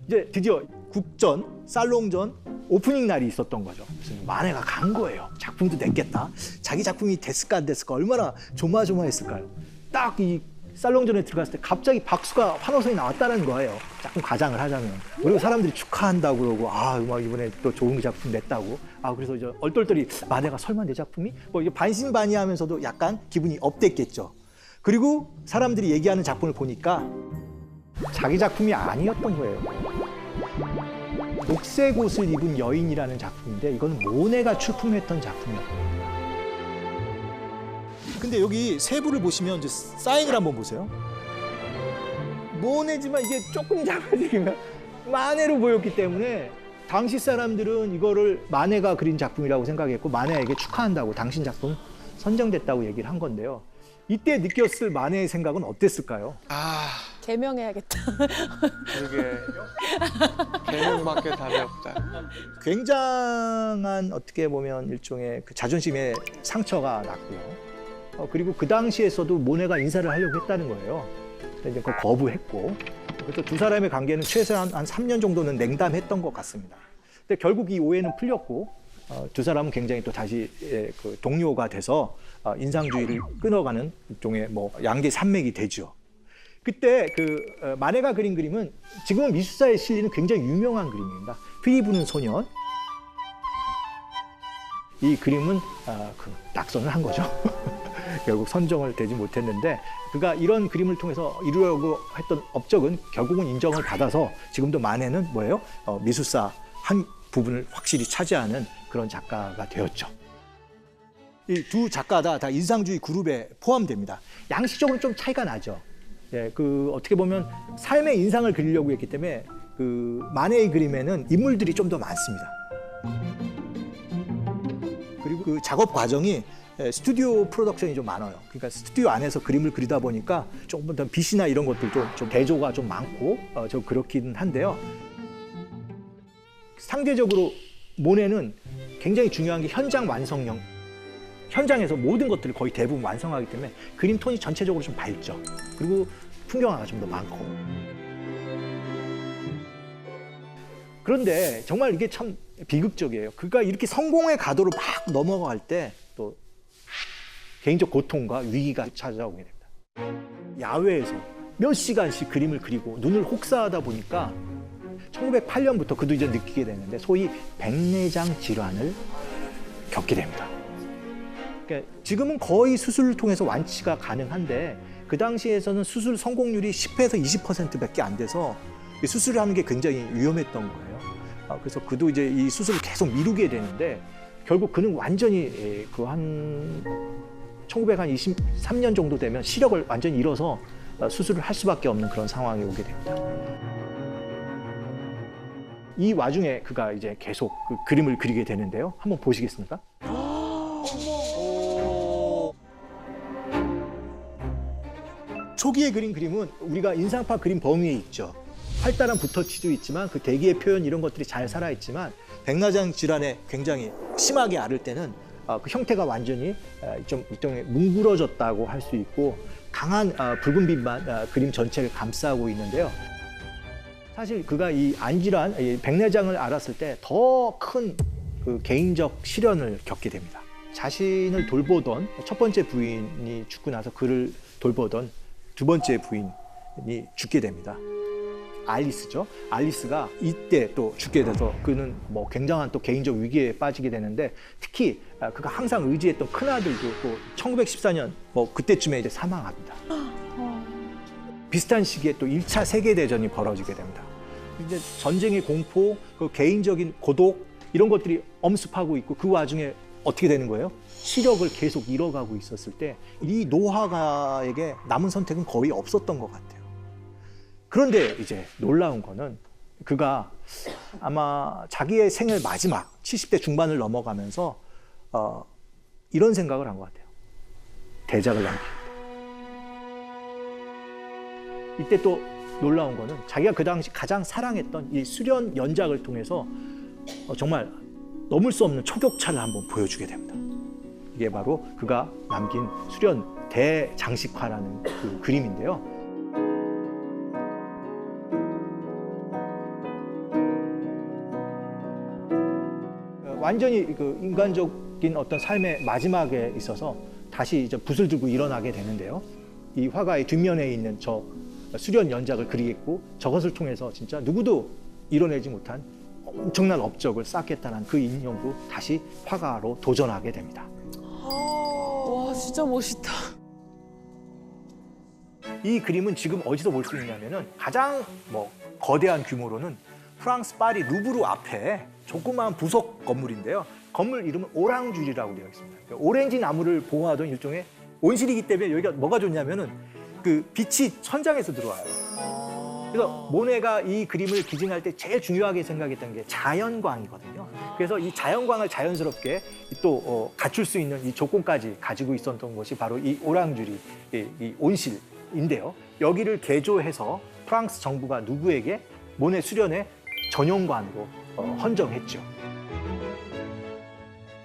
Speaker 7: 이제 드디어 국전, 살롱전 오프닝 날이 있었던 거죠. 그래서 마네가 간 거예요. 작품도 냈겠다. 자기 작품이 됐을까 안 됐을까 얼마나 조마조마했을까요. 딱 이 살롱전에 들어갔을 때 갑자기 박수가 환호성이 나왔다는 거예요. 작품 가장을 하자면. 그리고 사람들이 축하한다고 그러고 막 이번에 또 좋은 작품 냈다고. 그래서 이제 얼떨떨이 마네가 설마 내 작품이? 뭐 이게 반신반의하면서도 약간 기분이 업됐겠죠. 그리고 사람들이 얘기하는 작품을 보니까 자기 작품이 아니었던 거예요. 녹색 옷을 입은 여인이라는 작품인데 이건 모네가 출품했던 작품이었거든요. 근데 여기 세부를 보시면 이제 사인을 한번 보세요. 모네지만 이게 조금 작아지면 마네로 보였기 때문에 당시 사람들은 이거를 마네가 그린 작품이라고 생각했고 마네에게 축하한다고 당신 작품 선정됐다고 얘기를 한 건데요. 이때 느꼈을 마네의 생각은 어땠을까요?
Speaker 10: 개명해야겠다.
Speaker 12: 그게 개명밖에 답이 없다.
Speaker 7: 굉장한 어떻게 보면 일종의 그 자존심의 상처가 났고요. 그리고 그 당시에서도 모네가 인사를 하려고 했다는 거예요. 근데 이제 그걸 거부했고, 그래서 두 사람의 관계는 최소한 한 3년 정도는 냉담했던 것 같습니다. 근데 결국 이 오해는 풀렸고, 두 사람은 굉장히 또 다시 그 동료가 돼서 인상주의를 끊어가는 일종의 뭐 양계 산맥이 되죠. 그때 그 마네가 그린 그림은 지금은 미술사에 실리는 굉장히 유명한 그림입니다. 피리 부는 소년. 이 그림은 그 낙선을 한 거죠. 결국 선정을 되지 못했는데, 그가 이런 그림을 통해서 이루려고 했던 업적은 결국은 인정을 받아서 지금도 마네는 뭐예요? 미술사 한 부분을 확실히 차지하는 그런 작가가 되었죠. 이 두 작가 다 인상주의 그룹에 포함됩니다. 양식적으로 좀 차이가 나죠. 예, 그 어떻게 보면 삶의 인상을 그리려고 했기 때문에 그 마네의 그림에는 인물들이 좀 더 많습니다. 그리고 그 작업 과정이 스튜디오 프로덕션이 좀 많아요. 그러니까 스튜디오 안에서 그림을 그리다 보니까 조금 더 빛이나 이런 것들도 좀 대조가 좀 많고 좀 그렇긴 한데요. 상대적으로 모네는 굉장히 중요한 게 현장 완성형. 현장에서 모든 것들을 거의 대부분 완성하기 때문에 그림 톤이 전체적으로 좀 밝죠. 그리고 풍경화가 좀 더 많고. 그런데 정말 이게 참 비극적이에요. 그가 이렇게 성공의 가도로 막 넘어갈 때 또 개인적 고통과 위기가 찾아오게 됩니다. 야외에서 몇 시간씩 그림을 그리고 눈을 혹사하다 보니까 1908년부터 그도 이제 느끼게 되는데 소위 백내장 질환을 겪게 됩니다. 그러니까 지금은 거의 수술을 통해서 완치가 가능한데 그 당시에서는 수술 성공률이 10에서 20%밖에 안 돼서 수술을 하는 게 굉장히 위험했던 거예요. 그래서 그도 이제 이 수술을 계속 미루게 되는데 결국 그는 완전히 그 한 1923년 정도 되면 시력을 완전히 잃어서 수술을 할 수밖에 없는 그런 상황이 오게 됩니다. 이 와중에 그가 이제 계속 그 그림을 그리게 되는데요. 한번 보시겠습니까? 초기에 그린 그림은 우리가 인상파 그림 범위에 있죠. 활달한 붓터치도 있지만 그 대기의 표현 이런 것들이 잘 살아있지만 백내장 질환에 굉장히 심하게 앓을 때는 그 형태가 완전히 좀 일종의 뭉그러졌다고 할 수 있고 강한 붉은 빛만 그림 전체를 감싸고 있는데요. 사실 그가 이 안질환, 이 백내장을 앓았을 때 더 큰 그 개인적 시련을 겪게 됩니다. 자신을 돌보던 첫 번째 부인이 죽고 나서 그를 돌보던 두 번째 부인이 죽게 됩니다. 알리스죠. 알리스가 이때 또 죽게 돼서 그는 뭐 굉장한 또 개인적 위기에 빠지게 되는데 특히 그가 항상 의지했던 큰아들도 또 1914년 뭐 그때쯤에 이제 사망합니다. 비슷한 시기에 또 1차 세계대전이 벌어지게 됩니다. 이제 전쟁의 공포, 그 개인적인 고독 이런 것들이 엄습하고 있고 그 와중에 어떻게 되는 거예요? 시력을 계속 잃어가고 있었을 때 이 노화가에게 남은 선택은 거의 없었던 것 같아요. 그런데 이제 놀라운 거는 그가 아마 자기의 생애 마지막 70대 중반을 넘어가면서 이런 생각을 한 것 같아요. 대작을 남기겠다. 이때 또 놀라운 거는 자기가 그 당시 가장 사랑했던 이 수련 연작을 통해서 정말 넘을 수 없는 초격차를 한번 보여주게 됩니다. 이게 바로 그가 남긴 수련 대장식화라는 그 그림인데요. 완전히 그 인간적인 어떤 삶의 마지막에 있어서 다시 이제 붓을 들고 일어나게 되는데요. 이 화가의 뒷면에 있는 저 수련 연작을 그리겠고 저것을 통해서 진짜 누구도 이뤄내지 못한 엄청난 업적을 쌓겠다는 그 인형도 다시 화가로 도전하게 됩니다.
Speaker 8: 와, 진짜 멋있다.
Speaker 7: 이 그림은 지금 어디서 볼 수 있냐면은 가장 뭐 거대한 규모로는 프랑스 파리 루브르 앞에 조그마한 부속 건물인데요. 건물 이름은 오랑주리라고 되어 있습니다. 오렌지 나무를 보호하던 일종의 온실이기 때문에 여기가 뭐가 좋냐면은 그 빛이 천장에서 들어와요. 그래서 모네가 이 그림을 기증할 때 제일 중요하게 생각했던 게 자연광이거든요. 그래서 이 자연광을 자연스럽게 또 갖출 수 있는 이 조건까지 가지고 있었던 것이 바로 이 오랑주리, 이 온실 인데요. 여기를 개조해서 프랑스 정부가 누구에게 모네 수련의 전용관으로 헌정했죠.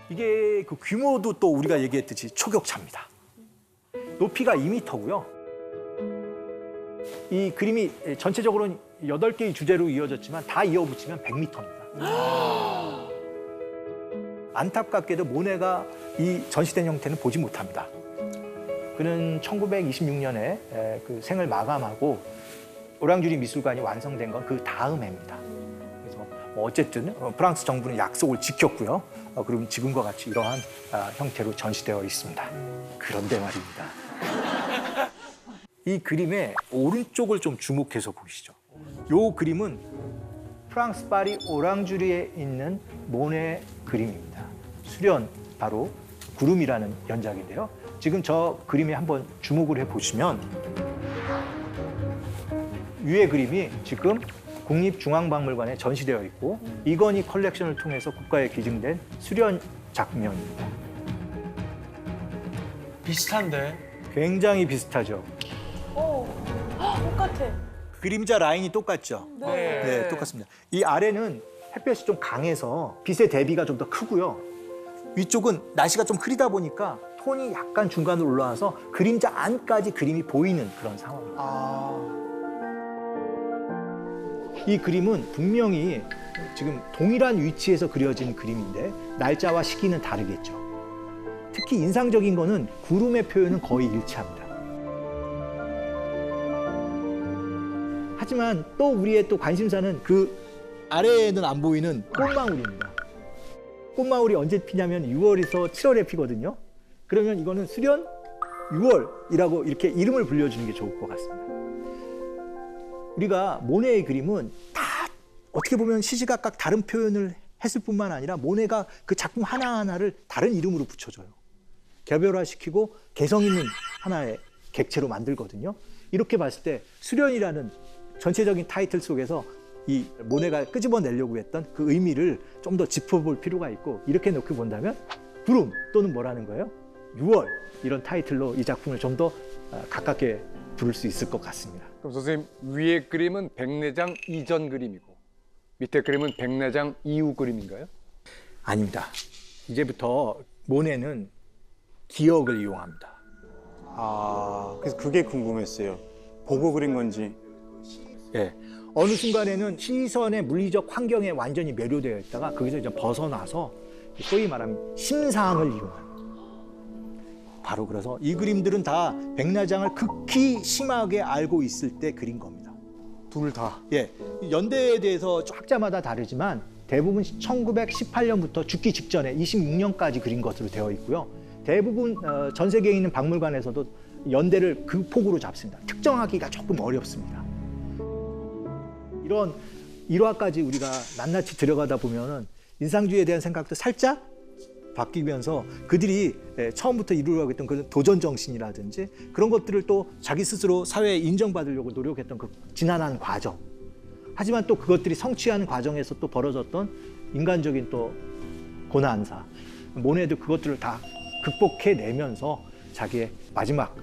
Speaker 7: 이게 그 규모도 또 우리가 얘기했듯이 초격차입니다. 높이가 2m고요. 이 그림이 전체적으로는 8개의 주제로 이어졌지만 다 이어붙이면 100m입니다. 안타깝게도 모네가 이 전시된 형태는 보지 못합니다. 그는 1926년에 그 생을 마감하고 오랑주리 미술관이 완성된 건 그 다음 해입니다. 그래서 어쨌든 프랑스 정부는 약속을 지켰고요. 그럼 지금과 같이 이러한 형태로 전시되어 있습니다. 그런데 말입니다. 이 그림의 오른쪽을 좀 주목해서 보시죠. 이 그림은 프랑스 파리 오랑주리에 있는 모네 그림입니다. 수련, 바로 구름이라는 연작인데요. 지금 저 그림에 한번 주목을 해보시면 위의 그림이 지금 국립중앙박물관에 전시되어 있고 이건희 컬렉션을 통해서 국가에 기증된 수련 작품입니다.
Speaker 12: 비슷한데?
Speaker 7: 굉장히 비슷하죠.
Speaker 10: 똑같아.
Speaker 7: 그림자 라인이 똑같죠? 네, 똑같습니다. 이 아래는 햇볕이 좀 강해서 빛의 대비가 좀 더 크고요. 위쪽은 날씨가 좀 흐리다 보니까 톤이 약간 중간으로 올라와서 그림자 안까지 그림이 보이는 그런 상황입니다. 이 그림은 분명히 지금 동일한 위치에서 그려진 그림인데 날짜와 시기는 다르겠죠. 특히 인상적인 거는 구름의 표현은 거의 일치합니다. 하지만 또 우리의 또 관심사는 그 아래에는 안 보이는 꽃망울입니다. 꽃망울이 언제 피냐면 6월에서 7월에 피거든요. 그러면 이거는 수련 6월이라고 이렇게 이름을 불려주는 게 좋을 것 같습니다. 우리가 모네의 그림은 다 어떻게 보면 시시각각 다른 표현을 했을 뿐만 아니라 모네가 그 작품 하나하나를 다른 이름으로 붙여줘요. 개별화시키고 개성 있는 하나의 객체로 만들거든요. 이렇게 봤을 때 수련이라는 전체적인 타이틀 속에서 이 모네가 끄집어내려고 했던 그 의미를 좀 더 짚어볼 필요가 있고 이렇게 놓고 본다면 구름 또는 뭐라는 거예요? 6월 이런 타이틀로 이 작품을 좀 더 가깝게 부를 수 있을 것 같습니다.
Speaker 9: 그럼 선생님 위에 그림은 백내장 이전 그림이고 밑에 그림은 백내장 이후 그림인가요?
Speaker 7: 아닙니다. 이제부터 모네는 기억을 이용합니다.
Speaker 11: 그래서 그게 궁금했어요. 보고 그린 건지.
Speaker 7: 예. 어느 순간에는 시선의 물리적 환경에 완전히 매료되어 있다가 거기서 이제 벗어나서 소위 말하면 심상을 이용하는. 바로 그래서 이 그림들은 다 백내장을 극히 심하게 알고 있을 때 그린 겁니다.
Speaker 11: 둘 다.
Speaker 7: 예. 연대에 대해서 학자마다 다르지만 대부분 1918년부터 죽기 직전에 26년까지 그린 것으로 되어 있고요. 대부분 전 세계에 있는 박물관에서도 연대를 그 폭으로 잡습니다. 특정하기가 조금 어렵습니다. 이런 일화까지 우리가 낱낱이 들어가다 보면은 인상주의에 대한 생각도 살짝 바뀌면서 그들이 처음부터 이루려고 했던 그런 도전 정신이라든지 그런 것들을 또 자기 스스로 사회에 인정받으려고 노력했던 그 지난한 과정. 하지만 또 그것들이 성취하는 과정에서 또 벌어졌던 인간적인 또 고난사. 모네도 그것들을 다 극복해내면서 자기의 마지막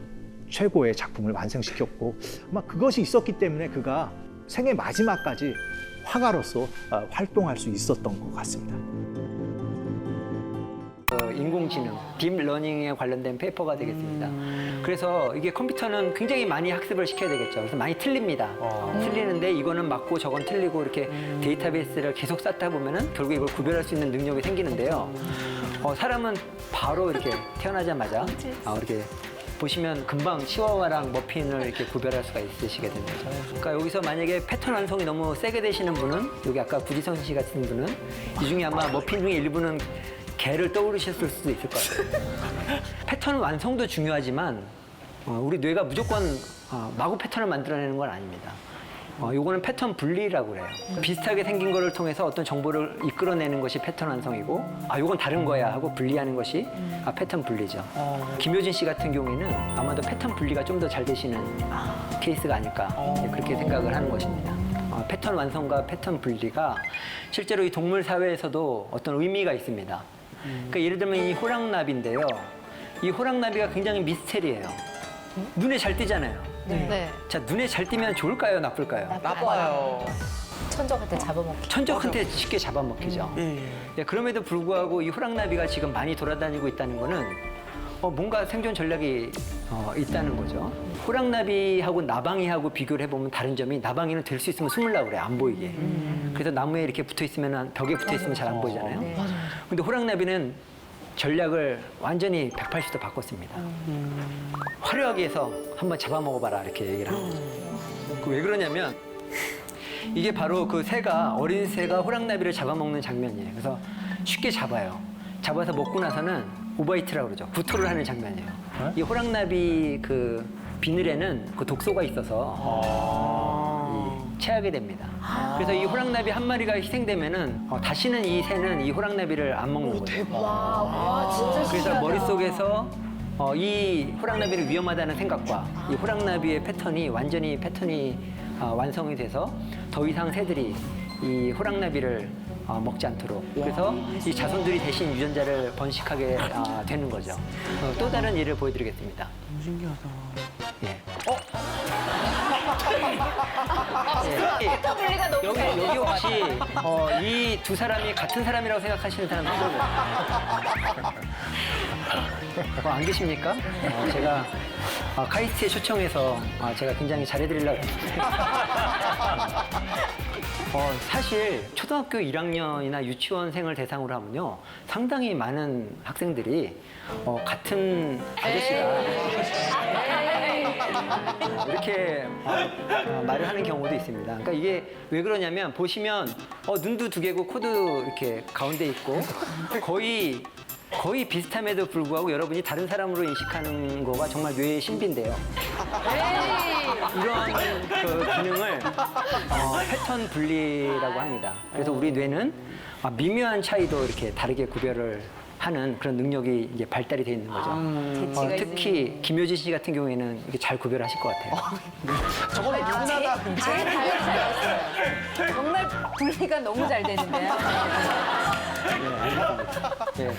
Speaker 7: 최고의 작품을 완성시켰고 아마 그것이 있었기 때문에 그가 생애 마지막까지 화가로서 활동할 수 있었던 것 같습니다.
Speaker 13: 인공지능, 딥러닝에 관련된 페이퍼가 되겠습니다. 그래서 이게 컴퓨터는 굉장히 많이 학습을 시켜야 되겠죠. 그래서 많이 틀립니다. 틀리는데 이거는 맞고 저건 틀리고 이렇게 데이터베이스를 계속 쌓다 보면은 결국 이걸 구별할 수 있는 능력이 생기는데요. 사람은 바로 이렇게 태어나자마자 이렇게 보시면 금방 치와와랑 머핀을 이렇게 구별할 수가 있으시게 됩니다. 그러니까 여기서 만약에 패턴 완성이 너무 세게 되시는 분은 여기 아까 구지선 씨 같은 분은 이 중에 아마 머핀 중에 일부는 개를 떠오르셨을 수도 있을 것 같아요. 패턴 완성도 중요하지만 우리 뇌가 무조건 마구 패턴을 만들어내는 건 아닙니다. 요거는 패턴 분리라고 그래요. 비슷하게 생긴 거를 통해서 어떤 정보를 이끌어내는 것이 패턴 완성이고 요건 다른 거야 하고 분리하는 것이 패턴 분리죠. 김효진 씨 같은 경우에는 아마도 패턴 분리가 좀 더 잘 되시는 케이스가 아닐까 그렇게 생각을 하는 것입니다. 패턴 완성과 패턴 분리가 실제로 이 동물 사회에서도 어떤 의미가 있습니다. 그러니까 예를 들면 이 호랑나비인데요. 이 호랑나비가 굉장히 미스테리해요. 눈에 잘 띄잖아요.
Speaker 8: 네.
Speaker 13: 자, 눈에 잘 띄면 좋을까요, 나쁠까요?
Speaker 12: 나빠요.
Speaker 14: 천적한테 잡아먹기.
Speaker 13: 천적한테 쉽게 잡아먹히죠. 예, 그럼에도 불구하고 이 호랑나비가 지금 많이 돌아다니고 있다는 거는 뭔가 생존 전략이 있다는 거죠. 호랑나비하고 나방이하고 비교를 해보면 다른 점이 나방이는 될 수 있으면 숨으려고 그래, 안 보이게. 그래서 나무에 이렇게 붙어 있으면, 벽에 붙어 있으면 잘 안 보이잖아요. 근데 호랑나비는 전략을 완전히 180도 바꿨습니다. 화려하게 해서 한번 잡아먹어봐라 이렇게 얘기를 하는 거죠. 왜 그러냐면 이게 바로 그 새가, 어린 새가 호랑나비를 잡아먹는 장면이에요. 그래서 쉽게 잡아요. 잡아서 먹고 나서는 오바이트라고 그러죠. 구토를 하는 장면이에요. 이 호랑나비 그 비늘에는 그 독소가 있어서 체하게 됩니다. 그래서 이 호랑나비 한 마리가 희생되면은 다시는 이 새는 이 호랑나비를 안 먹는 거예요.
Speaker 8: 대박. 와, 진짜
Speaker 13: 그래서
Speaker 8: 신기하다.
Speaker 13: 머릿속에서 이 호랑나비를 위험하다는 생각과 이 호랑나비의 패턴이 완전히 완성이 돼서 더 이상 새들이 이 호랑나비를 먹지 않도록, 그래서 이 자손들이 대신 유전자를 번식하게 되는 거죠. 또 다른 예를 보여드리겠습니다.
Speaker 12: 너무 신기하다.
Speaker 13: 예.
Speaker 14: 패턴 분리가 너무 잘
Speaker 13: 여기
Speaker 14: 돼요.
Speaker 13: 혹시 이 두 사람이 같은 사람이라고 생각하시는 사람 누구예요? 안 계십니까? 제가 카이스트에 초청해서 제가 굉장히 잘해드리려고 했는데 사실 초등학교 1학년이나 유치원생을 대상으로 하면요 상당히 많은 학생들이 같은 아저씨다 이렇게 말을 하는 경우도 있습니다. 그러니까 이게 왜 그러냐면 보시면 눈도 두 개고 코도 이렇게 가운데 있고 거의 비슷함에도 불구하고 여러분이 다른 사람으로 인식하는 거가 정말 뇌의 신비인데요. 이러한 그 기능을 패턴 분리라고 합니다. 그래서 우리 뇌는 미묘한 차이도 이렇게 다르게 구별을 하는 그런 능력이 이제 발달이 돼 있는 거죠. 특히 김효진 씨 같은 경우에는 이렇게 잘 구별하실 것 같아요.
Speaker 12: 저거는 누구나 다
Speaker 14: 제일 잘했어요. 정말 분리가 너무 잘 되는데요.
Speaker 13: 네.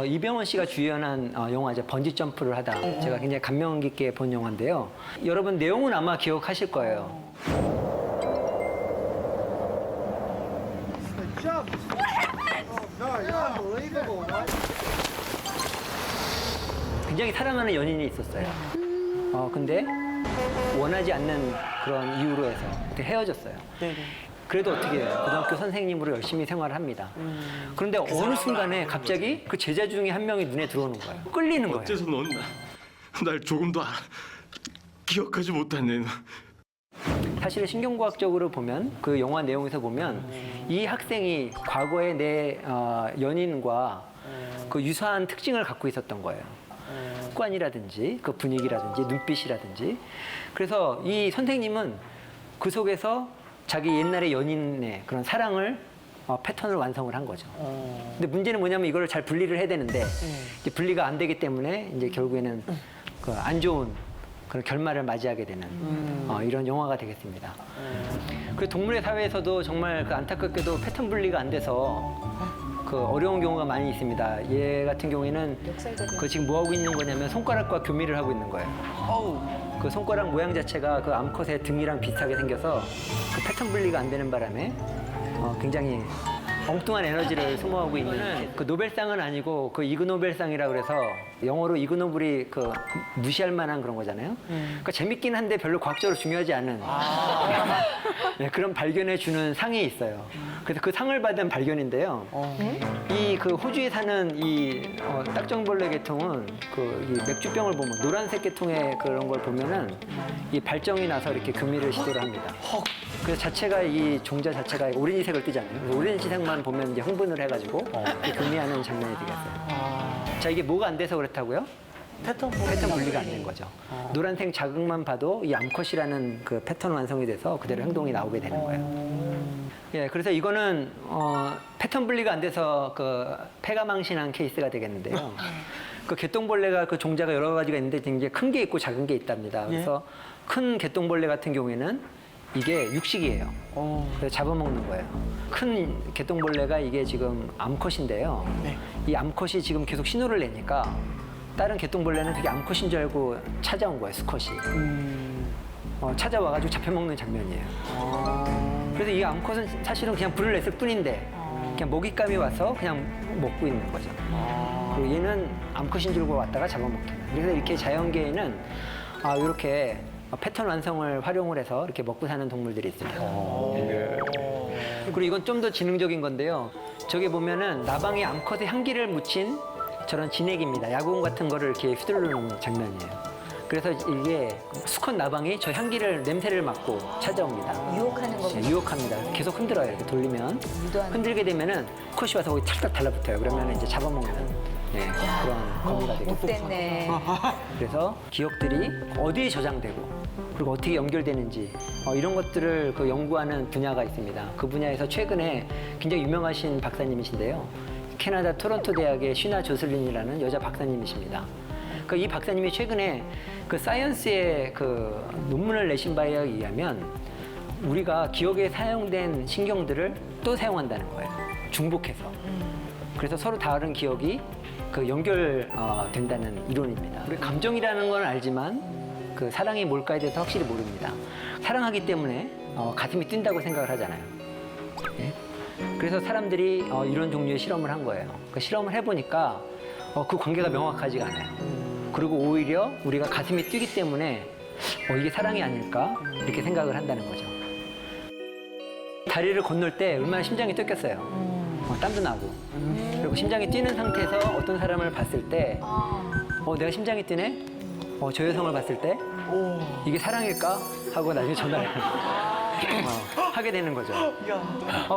Speaker 13: 이병헌 씨가 주연한 영화죠. 번지 점프를 하다. 제가 굉장히 감명 깊게 본 영화인데요. 여러분 내용은 아마 기억하실 거예요. 굉장히 사랑하는 연인이 있었어요. 근데 원하지 않는 그런 이유로 해서 그때 헤어졌어요. 그래도 어떻게 해요? 고등학교 선생님으로 열심히 생활을 합니다. 그런데 어느 순간에 갑자기 그 제자 중에 한 명이 눈에 들어오는 거예요. 끌리는 거예요.
Speaker 15: 어째서 넌 날 조금도 기억하지 못하네.
Speaker 13: 사실 신경과학적으로 보면 그 영화 내용에서 보면 이 학생이 과거에 내 연인과 그 유사한 특징을 갖고 있었던 거예요. 습관이라든지 그 분위기라든지 눈빛이라든지. 그래서 이 선생님은 그 속에서 자기 옛날의 연인의 그런 사랑을 패턴을 완성을 한 거죠. 근데 문제는 뭐냐면 이걸 잘 분리를 해야 되는데 이제 분리가 안 되기 때문에 이제 결국에는 그 안 좋은 그런 결말을 맞이하게 되는 이런 영화가 되겠습니다. 그리고 동물의 사회에서도 정말 그 안타깝게도 패턴 분리가 안 돼서 그 어려운 경우가 많이 있습니다. 얘 같은 경우에는 그 지금 뭐 하고 있는 거냐면 손가락과 교미를 하고 있는 거예요. 그 손가락 모양 자체가 그 암컷의 등이랑 비슷하게 생겨서 그 패턴 분리가 안 되는 바람에 굉장히 엉뚱한 에너지를 소모하고 있는 그 노벨상은 아니고 그 이그노벨상이라고 그래서 영어로 이그노블이 그 무시할 만한 그런 거잖아요. 그러니까 재밌긴 한데 별로 과학적으로 중요하지 않은 네, 그런 발견해 주는 상이 있어요. 그래서 그 상을 받은 발견인데요. 이 그 호주에 사는 이 딱정벌레 계통은 그 이 맥주병을 보면 노란색 계통의 그런 걸 보면은 이 발정이 나서 이렇게 교미를 시도를 합니다. 그래서 자체가 이 종자 자체가 오렌지색을 띠잖아요. 그래서 오렌지색만 보면 이제 흥분을 해가지고 교미하는 장면이 되겠어요. 자, 이게 뭐가 안 돼서 그렇다고요? 패턴 분리가 안 된 거죠. 노란색 자극만 봐도 이 암컷이라는 그 패턴 완성이 돼서 그대로 행동이 나오게 되는 거예요. 예, 그래서 이거는 패턴 분리가 안 돼서 그 폐가 망신한 케이스가 되겠는데요. 그 개똥벌레가 그 종자가 여러 가지가 있는데 이제 큰 게 있고 작은 게 있답니다. 그래서 큰 개똥벌레 같은 경우에는 이게 육식이에요. 그래서 잡아먹는 거예요. 큰 개똥벌레가 이게 지금 암컷인데요. 이 암컷이 지금 계속 신호를 내니까 다른 개똥벌레는 그게 암컷인 줄 알고 찾아온 거예요, 수컷이. 찾아와가지고 잡혀먹는 장면이에요. 그래서 이 암컷은 사실은 그냥 불을 냈을 뿐인데 그냥 먹잇감이 와서 그냥 먹고 있는 거죠. 그리고 얘는 암컷인 줄 알고 왔다가 잡아먹게. 그래서 이렇게 자연계에는 이렇게 패턴 완성을 활용을 해서 이렇게 먹고 사는 동물들이 있어요. 그리고 이건 좀 더 지능적인 건데요. 저기 보면은 나방이 암컷의 향기를 묻힌 저런 진액입니다. 야구공 같은 거를 이렇게 휘두르는 장면이에요. 그래서 이게 수컷 나방이 저 향기를 냄새를 맡고 찾아옵니다.
Speaker 14: 유혹하는 거군요.
Speaker 13: 유혹합니다. 계속 흔들어요. 이렇게 돌리면 흔들게 되면은 컷이 와서 거기 찰떡 달라붙어요. 그러면 이제 잡아먹는 그런 거미가 되겠죠.
Speaker 14: 못됐네.
Speaker 13: 그래서 기억들이 어디에 저장되고 그리고 어떻게 연결되는지 이런 것들을 그 연구하는 분야가 있습니다. 그 분야에서 최근에 굉장히 유명하신 박사님이신데요. 캐나다 토론토 대학의 쉬나 조슬린이라는 여자 박사님이십니다. 이 박사님이 최근에 그 사이언스의 그 논문을 내신 바에 의하면 우리가 기억에 사용된 신경들을 또 사용한다는 거예요. 중복해서. 그래서 서로 다른 기억이 그 연결된다는 이론입니다. 우리 감정이라는 건 알지만 그 사랑이 뭘까에 대해서 확실히 모릅니다. 사랑하기 때문에 가슴이 뛴다고 생각을 하잖아요. 예? 그래서 사람들이 이런 종류의 실험을 한 거예요. 그 실험을 해보니까 그 관계가 명확하지가 않아요. 그리고 오히려 우리가 가슴이 뛰기 때문에 이게 사랑이 아닐까 이렇게 생각을 한다는 거죠. 다리를 건널 때 얼마나 심장이 뛰었겠어요. 땀도 나고. 그리고 심장이 뛰는 상태에서 어떤 사람을 봤을 때 내가 심장이 뛰네? 저 여성을 봤을 때 이게 사랑일까? 하고 나중에 전화를 하게 되는 거죠.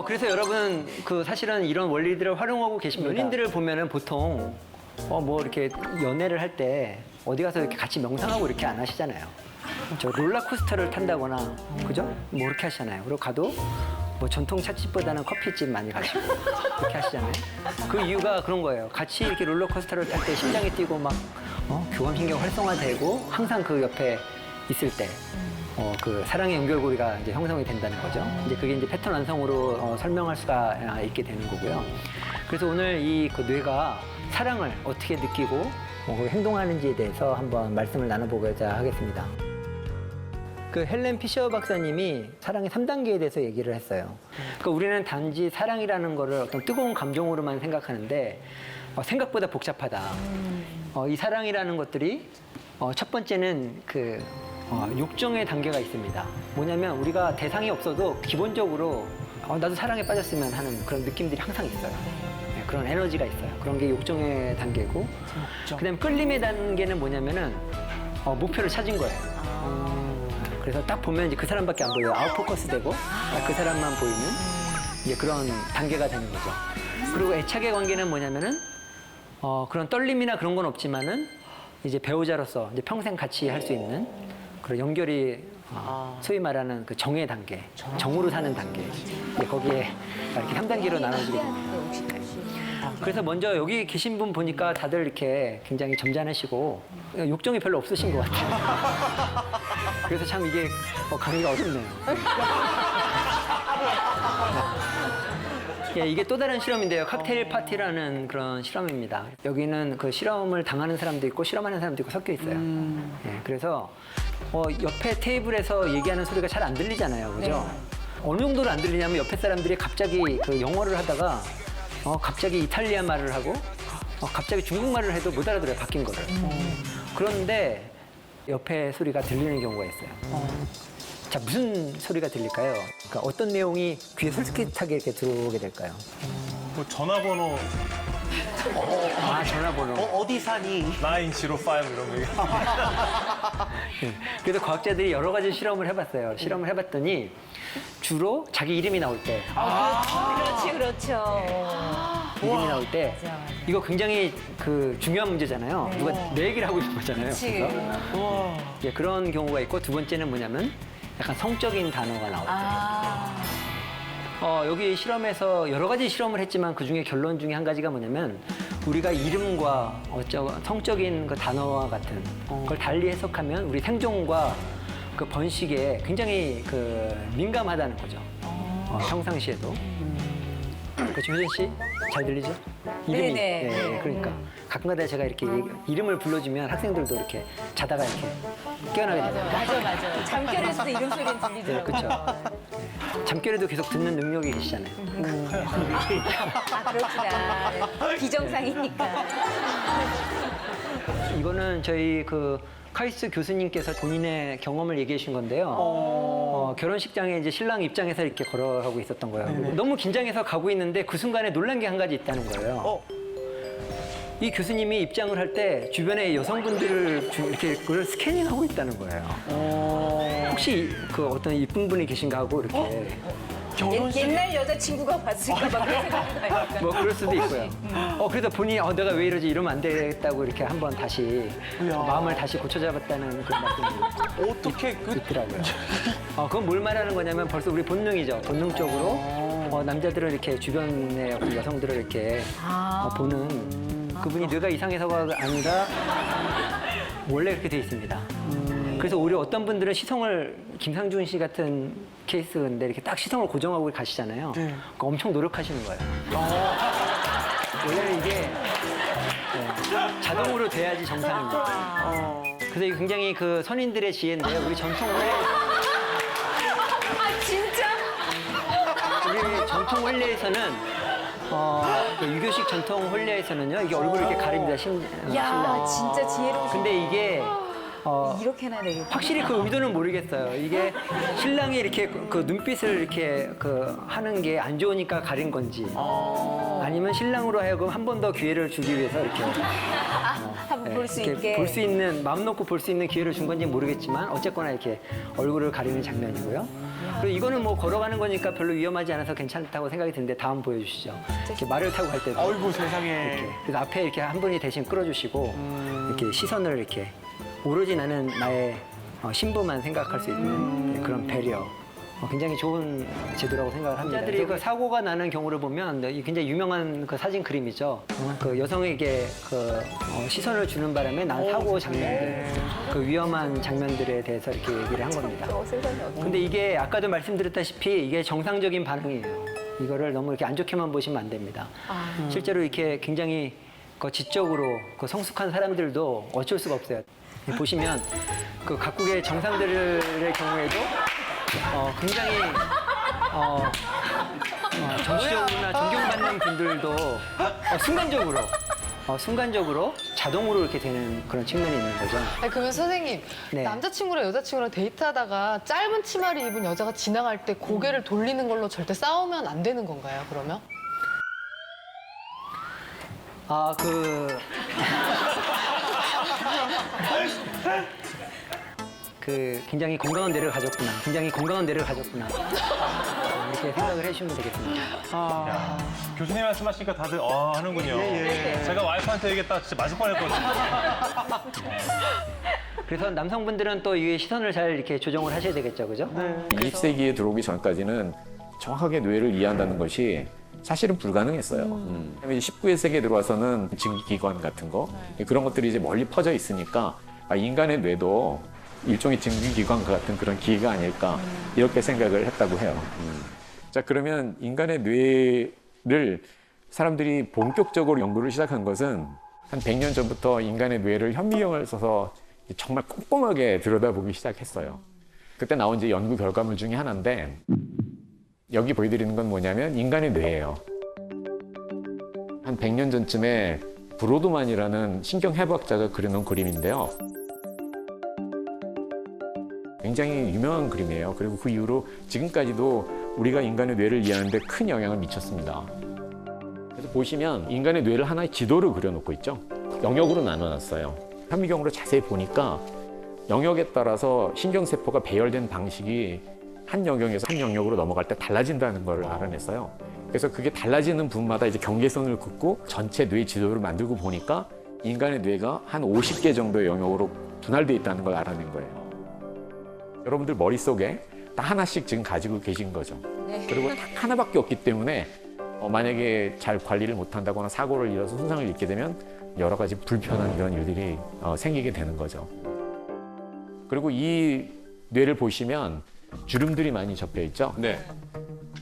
Speaker 13: 그래서 여러분 그 사실은 이런 원리들을 활용하고 계신 연인들을 보면은 보통 뭐 이렇게 연애를 할 때 어디 가서 이렇게 같이 명상하고 이렇게 안 하시잖아요. 저 롤러코스터를 탄다거나 그죠? 뭐 이렇게 하시잖아요. 그리고 가도 뭐 전통 찻집보다는 커피집 많이 가시고 이렇게 하시잖아요. 그 이유가 그런 거예요. 같이 이렇게 롤러코스터를 탈 때 심장이 뛰고 막 교감신경 활성화되고 항상 그 옆에 있을 때 그 사랑의 연결고리가 이제 형성이 된다는 거죠. 이제 그게 이제 패턴 완성으로 설명할 수가 있게 되는 거고요. 그래서 오늘 이 그 뇌가 사랑을 어떻게 느끼고 행동하는지에 대해서 한번 말씀을 나눠보고자 하겠습니다. 그 헬렌 피셔 박사님이 사랑의 3단계에 대해서 얘기를 했어요. 그러니까 우리는 단지 사랑이라는 거를 어떤 뜨거운 감정으로만 생각하는데 생각보다 복잡하다. 이 사랑이라는 것들이 첫 번째는 그 욕정의 단계가 있습니다. 뭐냐면 우리가 대상이 없어도 기본적으로 나도 사랑에 빠졌으면 하는 그런 느낌들이 항상 있어요. 그런 에너지가 있어요. 그런 게 욕정의 단계고, 그다음 끌림의 단계는 뭐냐면은 목표를 찾은 거예요. 그래서 딱 보면 이제 그 사람밖에 안 보여요. 아웃포커스 되고 그 사람만 보이는 이제 그런 단계가 되는 거죠. 그리고 애착의 관계는 뭐냐면은 그런 떨림이나 그런 건 없지만은 이제 배우자로서 이제 평생 같이 할 수 있는 그런 연결이 소위 말하는 그 정의 단계, 정으로 사는 단계. 거기에 이렇게 3단계로 나눠지게 됩니다. 그래서 먼저 여기 계신 분 보니까 다들 이렇게 굉장히 점잖으시고 욕정이 별로 없으신 것 같아요. 그래서 참 이게 가기가 어렵네요. 이게 또 다른 실험인데요. 칵테일 파티라는 그런 실험입니다. 여기는 그 실험을 당하는 사람도 있고 실험하는 사람도 있고 섞여 있어요. 그래서 옆에 테이블에서 얘기하는 소리가 잘 안 들리잖아요. 그죠? 어느 정도로 안 들리냐면 옆에 사람들이 갑자기 그 영어를 하다가 갑자기 이탈리아 말을 하고 갑자기 중국말을 해도 못 알아들어요. 바뀐 거를. 그런데 옆에 소리가 들리는 경우가 있어요. 자, 무슨 소리가 들릴까요? 그러니까 어떤 내용이 귀에 솔깃하게 이렇게 들어오게 될까요?
Speaker 16: 뭐 전화번호.
Speaker 13: 전화번호.
Speaker 16: 어디 사니? 905 이런 얘기.
Speaker 13: 그래서 과학자들이 여러 가지 실험을 해봤어요. 실험을 해봤더니 주로 자기 이름이 나올 때.
Speaker 14: 그렇죠.
Speaker 13: 이름이 나올 때 이거 굉장히 그 중요한 문제잖아요. 누가 내 얘기를 하고 있는 거잖아요. 그래서 그런 경우가 있고, 두 번째는 뭐냐면 약간 성적인 단어가 나올 때. 여기 실험에서 여러 가지 실험을 했지만 그 중에 결론 중에 한 가지가 뭐냐면 우리가 이름과 성적인 그 단어와 같은 걸 달리 해석하면 우리 생존과 그 번식에 굉장히 그 민감하다는 거죠. 평상시에도. 그렇죠, 효진 씨? 잘 들리죠? 이름이.
Speaker 14: 네네.
Speaker 13: 네, 그러니까 가끔가다 제가 이렇게 이름을 불러주면 학생들도 이렇게 자다가 이렇게 깨어나게 됩니다.
Speaker 14: 맞아. 잠결에서도 이름 소리는
Speaker 13: 네,
Speaker 14: 들리더라고요.
Speaker 13: 그렇죠. 잠결에도 계속 듣는 능력이 계시잖아요.
Speaker 14: 아, 그렇구나. 비정상이니까.
Speaker 13: 이거는 저희 그 카이스트 교수님께서 본인의 경험을 얘기해 주신 건데요. 결혼식장에 이제 신랑 입장에서 이렇게 걸어가고 있었던 거예요. 너무 긴장해서 가고 있는데 그 순간에 놀란 게 한 가지 있다는 거예요. 이 교수님이 입장을 할 때 주변에 여성분들을 이렇게 그걸 스캐닝하고 있다는 거예요. 혹시 그 어떤 이쁜 분이 계신가 하고 이렇게.
Speaker 14: 옛날 여자친구가 봤을까 봐 그런 생각이 나요.
Speaker 13: 뭐 그럴 수도 있고요. 그래서 본인이 내가 왜 이러지 이러면 안 되겠다고 이렇게 한번 다시 마음을 다시 고쳐잡았다는 그런 말씀이 어떻게 있더라고요. 그건 뭘 말하는 거냐면 벌써 우리 본능이죠. 본능적으로 남자들은 이렇게 주변의 어떤 여성들을 이렇게 보는 그분이 뇌가 이상해서가 아니라 원래 그렇게 돼 있습니다. 그래서 오히려 어떤 분들은 시선을 김상준 씨 같은 케이스인데 이렇게 딱 시선을 고정하고 가시잖아요. 그러니까 엄청 노력하시는 거예요. 원래는 이게 자동으로 돼야지 정상입니다. 그래서 이게 굉장히 그 선인들의 지혜인데요. 우리 전통 원래
Speaker 14: 진짜?
Speaker 13: 우리 전통 혼례에서는 그 유교식 전통 혼례에서는요. 이게 얼굴을 이렇게 가립니다.
Speaker 14: 야, 진짜 지혜로우시다.
Speaker 13: 근데 이게
Speaker 14: 이렇게나 되겠구나.
Speaker 13: 확실히 그 의도는 모르겠어요. 이게 신랑이 이렇게 그 눈빛을 이렇게 하는 게 안 좋으니까 가린 건지 아니면 신랑으로 하여금 한 번 더 기회를 주기 위해서 이렇게
Speaker 14: 한번 볼 수 있게.
Speaker 13: 볼 수 있는 마음 놓고 볼 수 있는 기회를 준 건지 모르겠지만 어쨌거나 이렇게 얼굴을 가리는 장면이고요. 그리고 이거는 뭐 걸어가는 거니까 별로 위험하지 않아서 괜찮다고 생각이 드는데 다음 보여주시죠. 이렇게 말을 타고 갈 때도
Speaker 12: 아이고 세상에.
Speaker 13: 이렇게. 그래서 앞에 이렇게 한 분이 대신 끌어주시고 이렇게 시선을 이렇게 오로지 나는 나의 신부만 생각할 수 있는 그런 배려. 굉장히 좋은 제도라고 생각을 합니다. 남자들이 그 사고가 나는 경우를 보면 굉장히 유명한 그 사진 그림이죠. 그 여성에게 시선을 주는 바람에 난 사고 장면들, 그 위험한 장면들에 대해서 이렇게 얘기를 한 겁니다. 근데 이게 아까도 말씀드렸다시피 이게 정상적인 반응이에요. 이거를 너무 이렇게 안 좋게만 보시면 안 됩니다. 실제로 이렇게 굉장히 지적으로 성숙한 사람들도 어쩔 수가 없어요. 보시면 그 각국의 정상들의 경우에도 굉장히 정치적으로나 존경받는 분들도 순간적으로 자동으로 이렇게 되는 그런 측면이 있는 거죠.
Speaker 8: 아니, 그러면 선생님,
Speaker 13: 네.
Speaker 8: 남자친구랑 여자친구랑 데이트하다가 짧은 치마를 입은 여자가 지나갈 때 고개를 돌리는 걸로 절대 싸우면 안 되는 건가요, 그러면?
Speaker 13: 굉장히 건강한 뇌를 가졌구나. 이렇게 생각을 해주시면 되겠습니다.
Speaker 16: 교수님 말씀하시니까 다들 하는군요. 제가 와이프한테 얘기했다 진짜 맞을 뻔했거든요.
Speaker 13: 그래서 남성분들은 또 이 시선을 잘 이렇게 조정을 하셔야 되겠죠, 그죠?
Speaker 17: 20세기에 들어오기 전까지는 정확하게 뇌를 이해한다는 것이 사실은 불가능했어요. 19세기에 들어와서는 증기기관 같은 거 그런 것들이 이제 멀리 퍼져 있으니까 인간의 뇌도 일종의 증기기관 같은 그런 기계가 아닐까 이렇게 생각을 했다고 해요. 자, 그러면 인간의 뇌를 사람들이 본격적으로 연구를 시작한 것은 한 100년 전부터 인간의 뇌를 현미경을 써서 정말 꼼꼼하게 들여다보기 시작했어요. 그때 나온 이제 연구 결과물 중에 하나인데 여기 보여드리는 건 뭐냐면 인간의 뇌예요. 한 100년 전쯤에 브로드만이라는 신경해부학자가 그려놓은 그림인데요. 굉장히 유명한 그림이에요. 그리고 그 이후로 지금까지도 우리가 인간의 뇌를 이해하는 데 큰 영향을 미쳤습니다. 그래서 보시면 인간의 뇌를 하나의 지도를 그려놓고 있죠. 영역으로 나눠놨어요. 현미경으로 자세히 보니까 영역에 따라서 신경세포가 배열된 방식이 한 영역에서 한 영역으로 넘어갈 때 달라진다는 걸 알아냈어요. 그래서 그게 달라지는 부분마다 이제 경계선을 긋고 전체 뇌 지도를 만들고 보니까 인간의 뇌가 한 50개 정도의 영역으로 분할되어 있다는 걸 알아낸 거예요. 여러분들 머릿속에 딱 하나씩 지금 가지고 계신 거죠. 그리고 딱 하나밖에 없기 때문에 만약에 잘 관리를 못한다거나 사고를 일어서 손상을 입게 되면 여러 가지 불편한 이런 일들이 생기게 되는 거죠. 그리고 이 뇌를 보시면 주름들이 많이 접혀 있죠.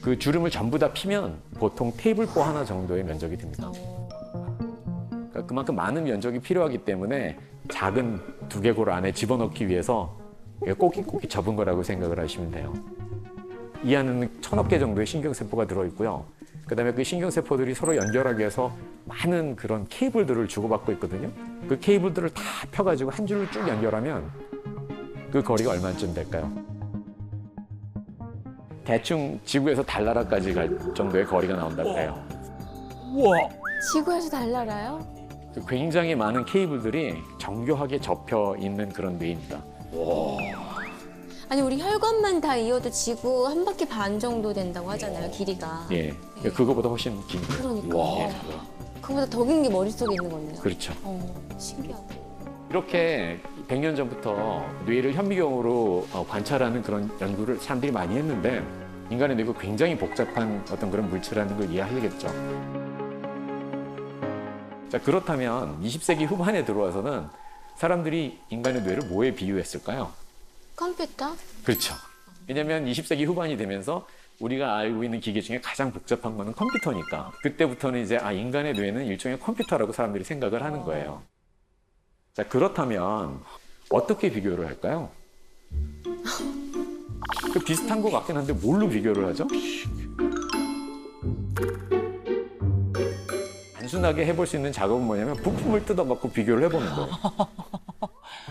Speaker 17: 그 주름을 전부 다 피면 보통 테이블보 하나 정도의 면적이 됩니다. 그러니까 그만큼 많은 면적이 필요하기 때문에 작은 두개골 안에 집어넣기 위해서 꼬깃꼬깃 접은 거라고 생각을 하시면 돼요. 이 안에는 1000억 개 정도의 신경세포가 들어있고요. 그다음에 그 신경세포들이 서로 연결하기 위해서 많은 그런 케이블들을 주고받고 있거든요. 그 케이블들을 다 펴가지고 한 줄로 쭉 연결하면 그 거리가 얼마쯤 될까요? 대충 지구에서 달나라까지 갈 정도의 거리가 나온다고 해요.
Speaker 3: 우와!
Speaker 18: 지구에서 달나라요?
Speaker 17: 굉장히 많은 케이블들이 정교하게 접혀 있는 그런 뇌입니다.
Speaker 18: 아니 우리 혈관만 다 이어도 지구 한 바퀴 반 정도 된다고 하잖아요, 길이가.
Speaker 17: 예, 그거보다 훨씬 긴 거예요.
Speaker 18: 그러니까.
Speaker 17: 예.
Speaker 18: 그거보다 더 긴 게 머릿속에 있는 거네요.
Speaker 17: 그렇죠.
Speaker 18: 신기하다.
Speaker 17: 이렇게 100년 전부터 뇌를 현미경으로 관찰하는 그런 연구를 사람들이 많이 했는데 인간의 뇌가 굉장히 복잡한 어떤 그런 물체라는 걸 이해하시겠죠. 자, 그렇다면 20세기 후반에 들어와서는 사람들이 인간의 뇌를 뭐에 비유했을까요?
Speaker 18: 컴퓨터?
Speaker 17: 그렇죠. 왜냐하면 20세기 후반이 되면서 우리가 알고 있는 기계 중에 가장 복잡한 거는 컴퓨터니까 그때부터는 이제 인간의 뇌는 일종의 컴퓨터라고 사람들이 생각을 하는 거예요. 자, 그렇다면 어떻게 비교를 할까요? 비슷한 것 같긴 한데 뭘로 비교를 하죠? 단순하게 해볼 수 있는 작업은 뭐냐면 부품을 뜯어갖고 비교를 해보는 거예요.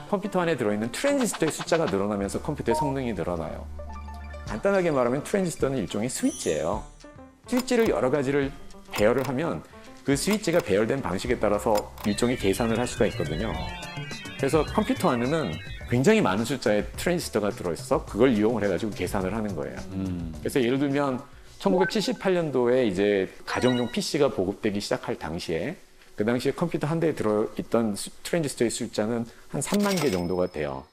Speaker 17: 컴퓨터 안에 들어있는 트랜지스터의 숫자가 늘어나면서 컴퓨터의 성능이 늘어나요. 간단하게 말하면 트랜지스터는 일종의 스위치예요. 스위치를 여러 가지를 배열을 하면 그 스위치가 배열된 방식에 따라서 일종의 계산을 할 수가 있거든요. 그래서 컴퓨터 안에는 굉장히 많은 숫자의 트랜지스터가 들어있어서 그걸 이용을 해가지고 계산을 하는 거예요. 그래서 예를 들면 1978년도에 이제 가정용 PC가 보급되기 시작할 당시에 그 당시에 컴퓨터 한 대에 들어있던 트랜지스터의 숫자는 한 3만 개 정도가 돼요.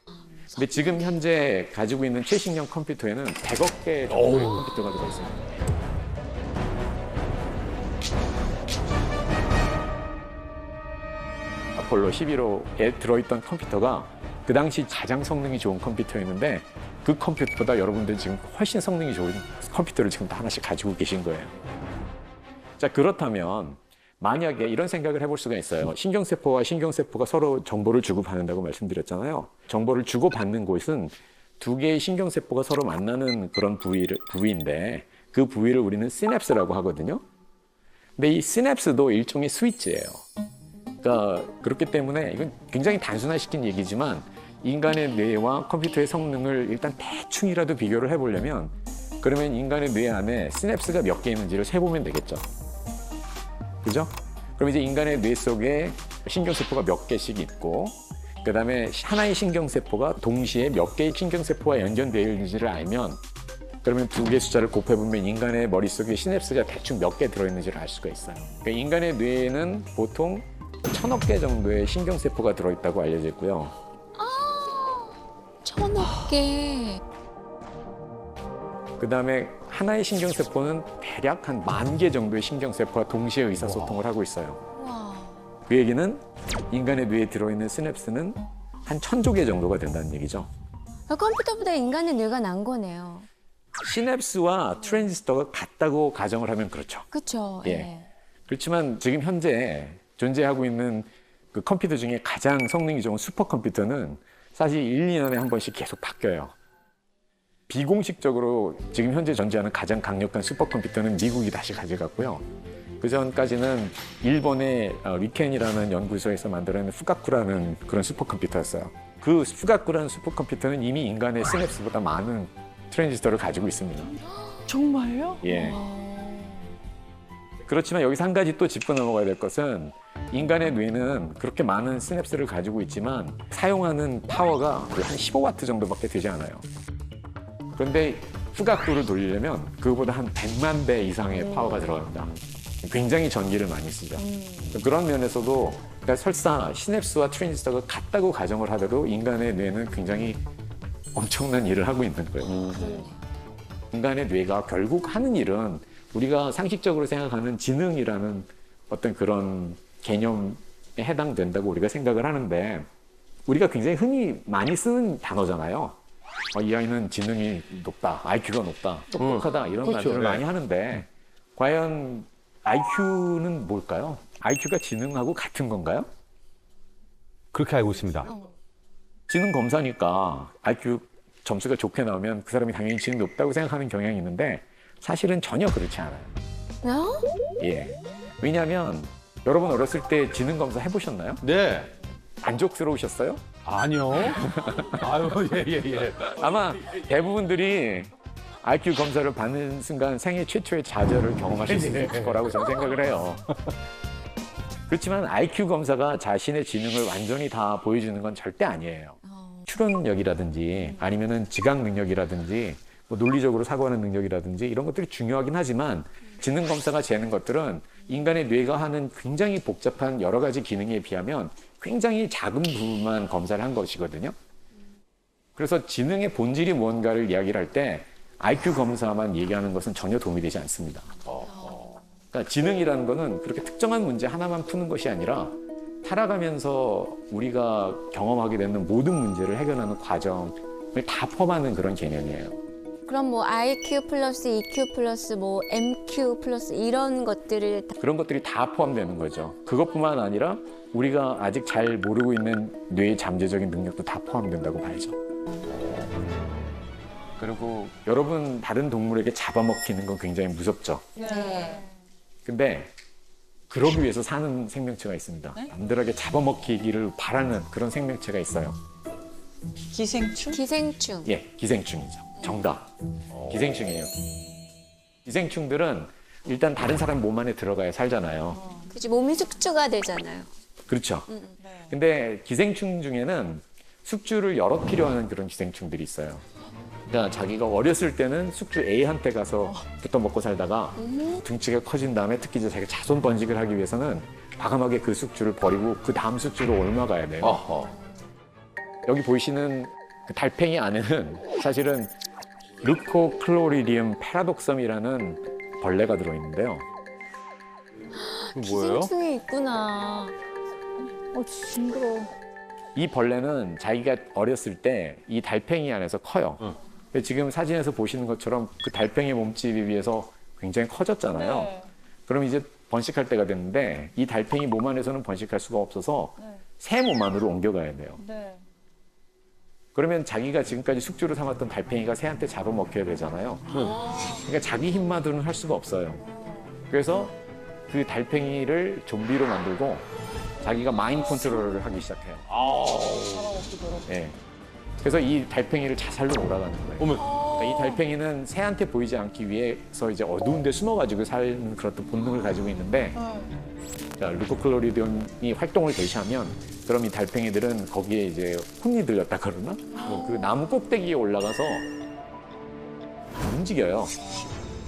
Speaker 17: 근데 지금 현재 가지고 있는 최신형 컴퓨터에는 100억 개 정도의 컴퓨터가 들어있습니다. 아폴로 11호에 들어있던 컴퓨터가 그 당시 가장 성능이 좋은 컴퓨터였는데 그 컴퓨터보다 여러분들 지금 훨씬 성능이 좋은 컴퓨터를 지금 다 하나씩 가지고 계신 거예요. 자, 그렇다면 만약에 이런 생각을 해볼 수가 있어요. 신경세포와 신경세포가 서로 정보를 주고받는다고 말씀드렸잖아요. 정보를 주고받는 곳은 두 개의 신경세포가 서로 만나는 그런 부위인데 그 부위를 우리는 시냅스라고 하거든요. 근데 이 시냅스도 일종의 스위치예요. 그러니까 그렇기 때문에 이건 굉장히 단순화시킨 얘기지만 인간의 뇌와 컴퓨터의 성능을 일단 대충이라도 비교를 해보려면 그러면 인간의 뇌 안에 시냅스가 몇 개 있는지를 세보면 되겠죠. 그죠? 그럼 이제 인간의 뇌 속에 신경세포가 몇 개씩 있고 그 다음에 하나의 신경세포가 동시에 몇 개의 신경세포와 연결되어 있는지를 알면 그러면 두 개의 숫자를 곱해보면 인간의 머릿속에 시냅스가 대충 몇 개 들어있는지를 알 수가 있어요. 그러니까 인간의 뇌에는 보통 1000억 개 정도의 신경세포가 들어있다고 알려져 있고요.
Speaker 18: 1000억 개.
Speaker 17: 그 다음에 하나의 신경세포는 대략 한 10,000개 정도의 신경세포와 동시에 의사소통을 하고 있어요. 그 얘기는 인간의 뇌에 들어있는 시냅스는 한 1000조 개 정도가 된다는 얘기죠.
Speaker 18: 컴퓨터보다 인간의 뇌가 난 거네요.
Speaker 17: 시냅스와 트랜지스터가 같다고 가정을 하면 그렇죠.
Speaker 18: 그렇죠.
Speaker 17: 예. 그렇지만 지금 현재 존재하고 있는 그 컴퓨터 중에 가장 성능이 좋은 슈퍼컴퓨터는 사실 1, 2년에 한 번씩 계속 바뀌어요. 비공식적으로 지금 현재 존재하는 가장 강력한 슈퍼컴퓨터는 미국이 다시 가져갔고요. 그 전까지는 일본의 리켄이라는 연구소에서 만들어낸 푸가쿠라는 그런 슈퍼컴퓨터였어요. 그 푸가쿠라는 슈퍼컴퓨터는 이미 인간의 시냅스보다 많은 트랜지스터를 가지고 있습니다.
Speaker 10: 정말요?
Speaker 17: 예. 그렇지만 여기서 한 가지 또 짚고 넘어가야 될 것은 인간의 뇌는 그렇게 많은 시냅스를 가지고 있지만 사용하는 파워가 거의 한 15와트 정도밖에 되지 않아요. 그런데 후각도를 돌리려면 그거보다 한 100만 배 이상의 파워가 들어갑니다. 굉장히 전기를 많이 쓰죠. 그런 면에서도 그러니까 설사 시냅스와 트랜지스터가 같다고 가정을 하더라도 인간의 뇌는 굉장히 엄청난 일을 하고 있는 거예요. 인간의 뇌가 결국 하는 일은 우리가 상식적으로 생각하는 지능이라는 어떤 그런 개념에 해당된다고 우리가 생각을 하는데 우리가 굉장히 흔히 많이 쓰는 단어잖아요. 이 아이는 지능이 높다, IQ가 높다, 똑똑하다 이런
Speaker 5: 그렇죠.
Speaker 17: 말들을
Speaker 5: 네.
Speaker 17: 많이 하는데 과연 IQ는 뭘까요? IQ가 지능하고 같은 건가요?
Speaker 5: 그렇게 알고 있습니다.
Speaker 17: 지능 검사니까 IQ 점수가 좋게 나오면 그 사람이 당연히 지능이 높다고 생각하는 경향이 있는데 사실은 전혀 그렇지 않아요. 예. 왜냐하면 여러분 어렸을 때 지능 검사 해보셨나요?
Speaker 5: 네.
Speaker 17: 만족스러우셨어요?
Speaker 5: 아니요. 아유, 예.
Speaker 17: 아마 대부분들이 IQ 검사를 받는 순간 생애 최초의 좌절을 경험하실 수 있을 거라고 저는 생각을 해요. 그렇지만 IQ 검사가 자신의 지능을 완전히 다 보여주는 건 절대 아니에요. 추론력이라든지 아니면은 지각 능력이라든지 뭐 논리적으로 사고하는 능력이라든지 이런 것들이 중요하긴 하지만 지능 검사가 재는 것들은 인간의 뇌가 하는 굉장히 복잡한 여러 가지 기능에 비하면 굉장히 작은 부분만 검사를 한 것이거든요. 그래서 지능의 본질이 무언가를 이야기를 할 때 IQ 검사만 얘기하는 것은 전혀 도움이 되지 않습니다. 그러니까 지능이라는 거는 그렇게 특정한 문제 하나만 푸는 것이 아니라 살아가면서 우리가 경험하게 되는 모든 문제를 해결하는 과정을 다 포함하는 그런 개념이에요.
Speaker 18: 그럼 뭐 IQ 플러스 EQ 플러스 뭐 MQ 플러스 이런 것들을
Speaker 17: 그런 것들이 다 포함되는 거죠. 그것뿐만 아니라 우리가 아직 잘 모르고 있는 뇌의 잠재적인 능력도 다 포함된다고 봐야죠. 그리고 여러분 다른 동물에게 잡아먹히는 건 굉장히 무섭죠.
Speaker 18: 네.
Speaker 17: 근데 그러기 위해서 사는 생명체가 있습니다. 남들에게 잡아먹히기를 바라는 그런 생명체가 있어요.
Speaker 4: 기생충?
Speaker 18: 기생충.
Speaker 17: 예, 기생충이죠. 정답. 기생충이에요. 기생충들은 일단 다른 사람 몸 안에 들어가야 살잖아요.
Speaker 18: 그치 몸이 숙주가 되잖아요.
Speaker 17: 그렇죠. 근데 기생충 중에는 숙주를 여러 필요하는 그런 기생충들이 있어요. 그러니까 자기가 어렸을 때는 숙주 A한테 가서 붙어 먹고 살다가 등치가 커진 다음에 특히 이제 자기가 자손 번식을 하기 위해서는 과감하게 그 숙주를 버리고 그 다음 숙주로 옮아가야 돼요. 여기 보이시는 그 달팽이 안에는 사실은 르코클로리디움 패라독섬이라는 벌레가 들어있는데요. 뭐예요?
Speaker 18: 기생충이 있구나. 징그러워.
Speaker 17: 이 벌레는 자기가 어렸을 때 이 달팽이 안에서 커요. 근데 지금 사진에서 보시는 것처럼 그 달팽이 몸집에 비해서 굉장히 커졌잖아요. 그럼 이제 번식할 때가 됐는데 이 달팽이 몸 안에서는 번식할 수가 없어서 새 몸 안으로 옮겨가야 돼요. 그러면 자기가 지금까지 숙주로 삼았던 달팽이가 새한테 잡아먹혀야 되잖아요. 그러니까 자기 힘만으로는 할 수가 없어요. 그래서 그 달팽이를 좀비로 만들고 자기가 마인드 컨트롤을 하기 시작해요. 네. 그래서 이 달팽이를 자살로 몰아가는 거예요. 그러니까 이 달팽이는 새한테 보이지 않기 위해서 이제 어두운 데 숨어가지고 사는 그런 본능을 가지고 있는데 자, 르코클로리디움이 활동을 개시하면 그럼 이 달팽이들은 거기에 이제 혼이 들렸다 그러나? 그 나무 꼭대기에 올라가서 움직여요.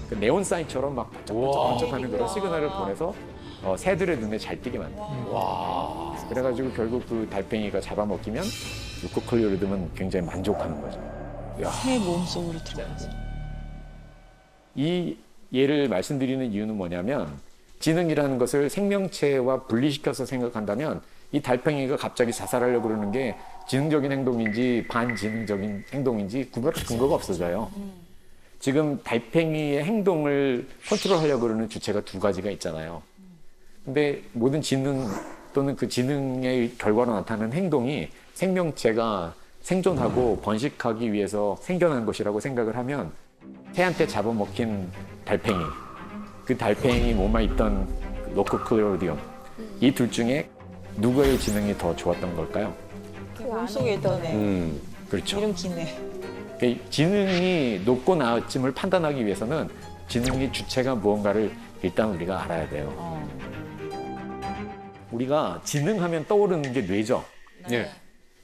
Speaker 17: 그 네온사인처럼 막 번쩍번쩍하는 그런 시그널을 보내서 새들의 눈에 잘 띄게 만들어요. 그래가지고 결국 그 달팽이가 잡아먹히면 르코클로리디움은 굉장히 만족하는 거죠.
Speaker 4: 새 몸속으로 들어가서.
Speaker 17: 이 예를 말씀드리는 이유는 뭐냐면 지능이라는 것을 생명체와 분리시켜서 생각한다면 이 달팽이가 갑자기 자살하려고 그러는 게 지능적인 행동인지 반지능적인 행동인지 구별할 근거가 없어져요. 지금 달팽이의 행동을 컨트롤하려고 그러는 주체가 두 가지가 있잖아요. 근데 모든 지능 또는 그 지능의 결과로 나타나는 행동이 생명체가 생존하고 번식하기 위해서 생겨난 것이라고 생각을 하면 새한테 잡아먹힌 달팽이, 그 달팽이 몸에 있던 르코클로리디움, 이 둘 중에 누구의 지능이 더 좋았던 걸까요?
Speaker 4: 그 몸속에 있던 애.
Speaker 17: 그렇죠.
Speaker 4: 이름 기네.
Speaker 17: 지능이 높고 낮음을 판단하기 위해서는 지능의 주체가 무언가를 일단 우리가 알아야 돼요. 우리가 지능하면 떠오르는 게 뇌죠.
Speaker 5: 네.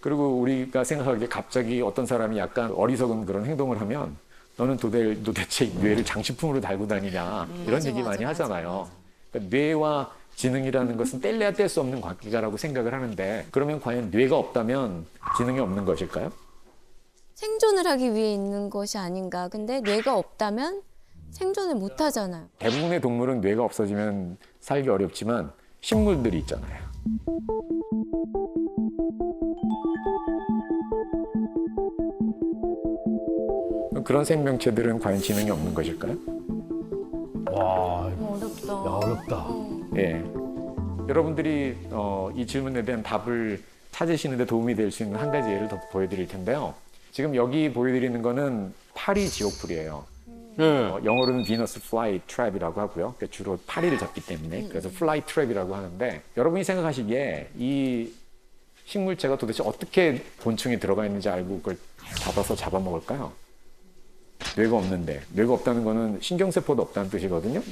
Speaker 17: 그리고 우리가 생각하기에 갑자기 어떤 사람이 약간 어리석은 그런 행동을 하면 너는 도대체 뇌를 장식품으로 달고 다니냐 이런 얘기 많이 하잖아요. 그러니까 뇌와 지능이라는 것은 뗄래야 뗄 수 없는 관계가라고 생각을 하는데 그러면 과연 뇌가 없다면 지능이 없는 것일까요?
Speaker 18: 생존을 하기 위해 있는 것이 아닌가. 근데 뇌가 없다면 생존을 못 하잖아요.
Speaker 17: 대부분의 동물은 뇌가 없어지면 살기 어렵지만 식물들이 있잖아요. 그런 생명체들은 과연 지능이 없는 것일까요?
Speaker 3: 와,
Speaker 18: 어렵다.
Speaker 3: 야, 어렵다.
Speaker 17: 예. 여러분들이 이 질문에 대한 답을 찾으시는데 도움이 될 수 있는 한 가지 예를 더 보여드릴 텐데요. 지금 여기 보여드리는 거는 파리 지옥불이에요. 영어로는 비너스 플라이 트랩이라고 하고요. 그러니까 주로 파리를 잡기 때문에 그래서 플라이 트랩이라고 하는데 여러분이 생각하시기에 이 식물체가 도대체 어떻게 곤충이 들어가 있는지 알고 그걸 잡아서 잡아먹을까요? 뇌가 없는데 뇌가 없다는 거는 신경세포도 없다는 뜻이거든요.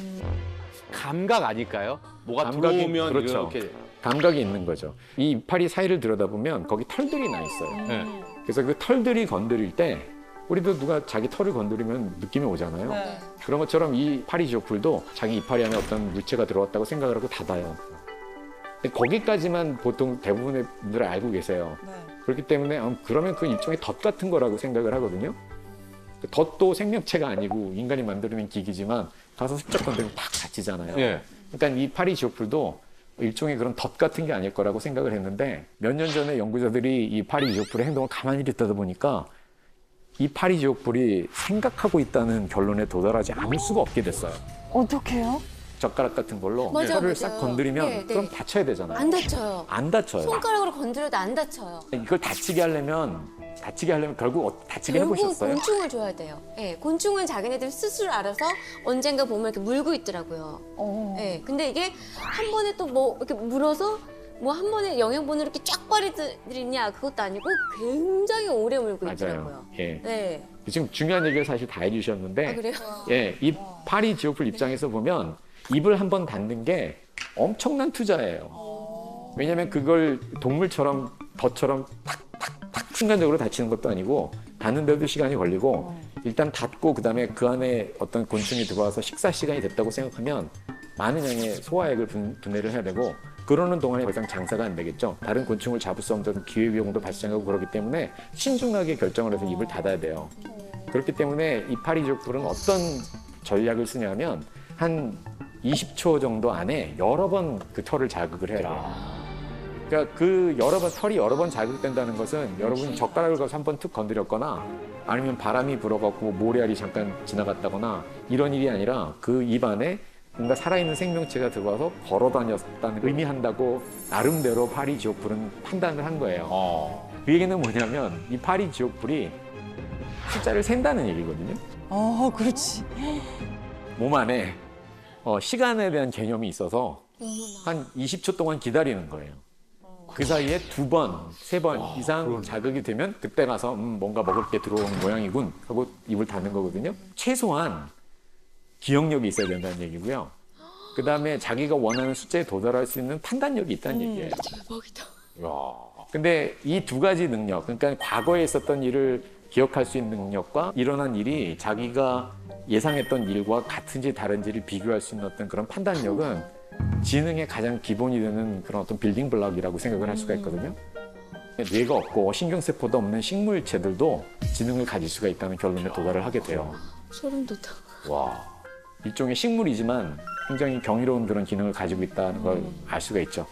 Speaker 5: 감각 아닐까요? 뭐가
Speaker 17: 감각이,
Speaker 5: 들어오면
Speaker 17: 그렇죠.
Speaker 5: 이렇게
Speaker 17: 감각이 있는 거죠. 이 이파리 사이를 들여다보면 거기 털들이 나 있어요. 그래서 그 털들이 건드릴 때 우리도 누가 자기 털을 건드리면 느낌이 오잖아요.
Speaker 10: 네.
Speaker 17: 그런 것처럼 이 파리 지옥불도 자기 이파리 안에 어떤 물체가 들어왔다고 생각을 하고 닫아요. 근데 거기까지만 보통 대부분의 분들은 알고 계세요. 그렇기 때문에 그러면 그 일종의 덫 같은 거라고 생각을 하거든요. 그 덫도 생명체가 아니고 인간이 만들어낸 기기지만 가서 슬쩍 건드리면 탁 닫히잖아요. 그러니까 이 파리 지옥불도 일종의 그런 덫 같은 게 아닐 거라고 생각을 했는데 몇 년 전에 연구자들이 이 파리 지옥불의 행동을 가만히 듣다 보니까 이 파리 지옥불이 생각하고 있다는 결론에 도달하지 않을 수가 없게 됐어요.
Speaker 18: 어떡해요?
Speaker 17: 젓가락 같은 걸로
Speaker 18: 맞아요,
Speaker 17: 털을
Speaker 18: 맞아요.
Speaker 17: 싹 건드리면
Speaker 18: 네, 네.
Speaker 17: 그럼 다쳐야 되잖아요.
Speaker 18: 안 다쳐요.
Speaker 17: 안 다쳐요.
Speaker 18: 손가락으로 건드려도 안 다쳐요.
Speaker 17: 이걸 다치게 하려면 결국 다치게
Speaker 18: 결국
Speaker 17: 해보셨어요?
Speaker 18: 곤충을 줘야 돼요. 예, 곤충은 자기네들 스스로 알아서 언젠가 보면 이렇게 물고 있더라고요. 예, 근데 이게 한 번에 또 뭐 이렇게 물어서 뭐 한 번에 영양분을 이렇게 쫙 빨아들이냐 그것도 아니고 굉장히 오래 물고 있더라고요.
Speaker 17: 맞아요. 예.
Speaker 18: 네.
Speaker 17: 지금 중요한 얘기를 사실 다 해주셨는데,
Speaker 18: 아, 그래요?
Speaker 17: 예, 이 파리 지옥불 입장에서 보면 입을 한번 닫는 게 엄청난 투자예요. 왜냐하면 그걸 동물처럼 덫처럼 탁탁탁 순간적으로 닫히는 것도 아니고 닫는데도 시간이 걸리고 일단 닫고 그다음에 그 안에 어떤 곤충이 들어와서 식사 시간이 됐다고 생각하면 많은 양의 소화액을 분해를 해야 되고 그러는 동안에 더 이상 장사가 안 되겠죠. 다른 곤충을 잡을 수 없는 기회비용도 발생하고 그렇기 때문에 신중하게 결정을 해서 입을 닫아야 돼요. 그렇기 때문에 이 파리 지옥불은 어떤 전략을 쓰냐면 한 20초 정도 안에 여러 번 그 털을 자극을 해야 돼요. 그러니까 그 털이 여러 번 자극된다는 것은 여러분이 젓가락을 가서 한 번 툭 건드렸거나 아니면 바람이 불어갖고 모래알이 잠깐 지나갔다거나 이런 일이 아니라 그 입 안에 뭔가 살아있는 생명체가 들어와서 걸어다녔다는 의미한다고 나름대로 파리 지옥불은 판단을 한 거예요. 그 얘기는 뭐냐면 이 파리 지옥불이 숫자를 센다는 얘기거든요.
Speaker 10: 그렇지.
Speaker 17: 몸 안에 시간에 대한 개념이 있어서 한 20초 동안 기다리는 거예요. 그 사이에 2번, 3번 이상 자극이 되면 그때 가서 뭔가 먹을 게 들어온 모양이군 하고 입을 닫는 거거든요. 최소한 기억력이 있어야 된다는 얘기고요. 그 다음에 자기가 원하는 숫자에 도달할 수 있는 판단력이 있다는 얘기예요.
Speaker 18: 대박이다.
Speaker 17: 근데 이 두 가지 능력, 그러니까 과거에 있었던 일을 기억할 수 있는 능력과 일어난 일이 자기가 예상했던 일과 같은지 다른지를 비교할 수 있는 어떤 그런 판단력은 지능의 가장 기본이 되는 그런 어떤 빌딩 블록이라고 생각을 할 수가 있거든요. 뇌가 없고 신경세포도 없는 식물체들도 지능을 가질 수가 있다는 결론에 도달을 하게 돼요.
Speaker 18: 소름 돋아.
Speaker 17: 와, 일종의 식물이지만 굉장히 경이로운 그런 기능을 가지고 있다는 걸 알 수가 있죠.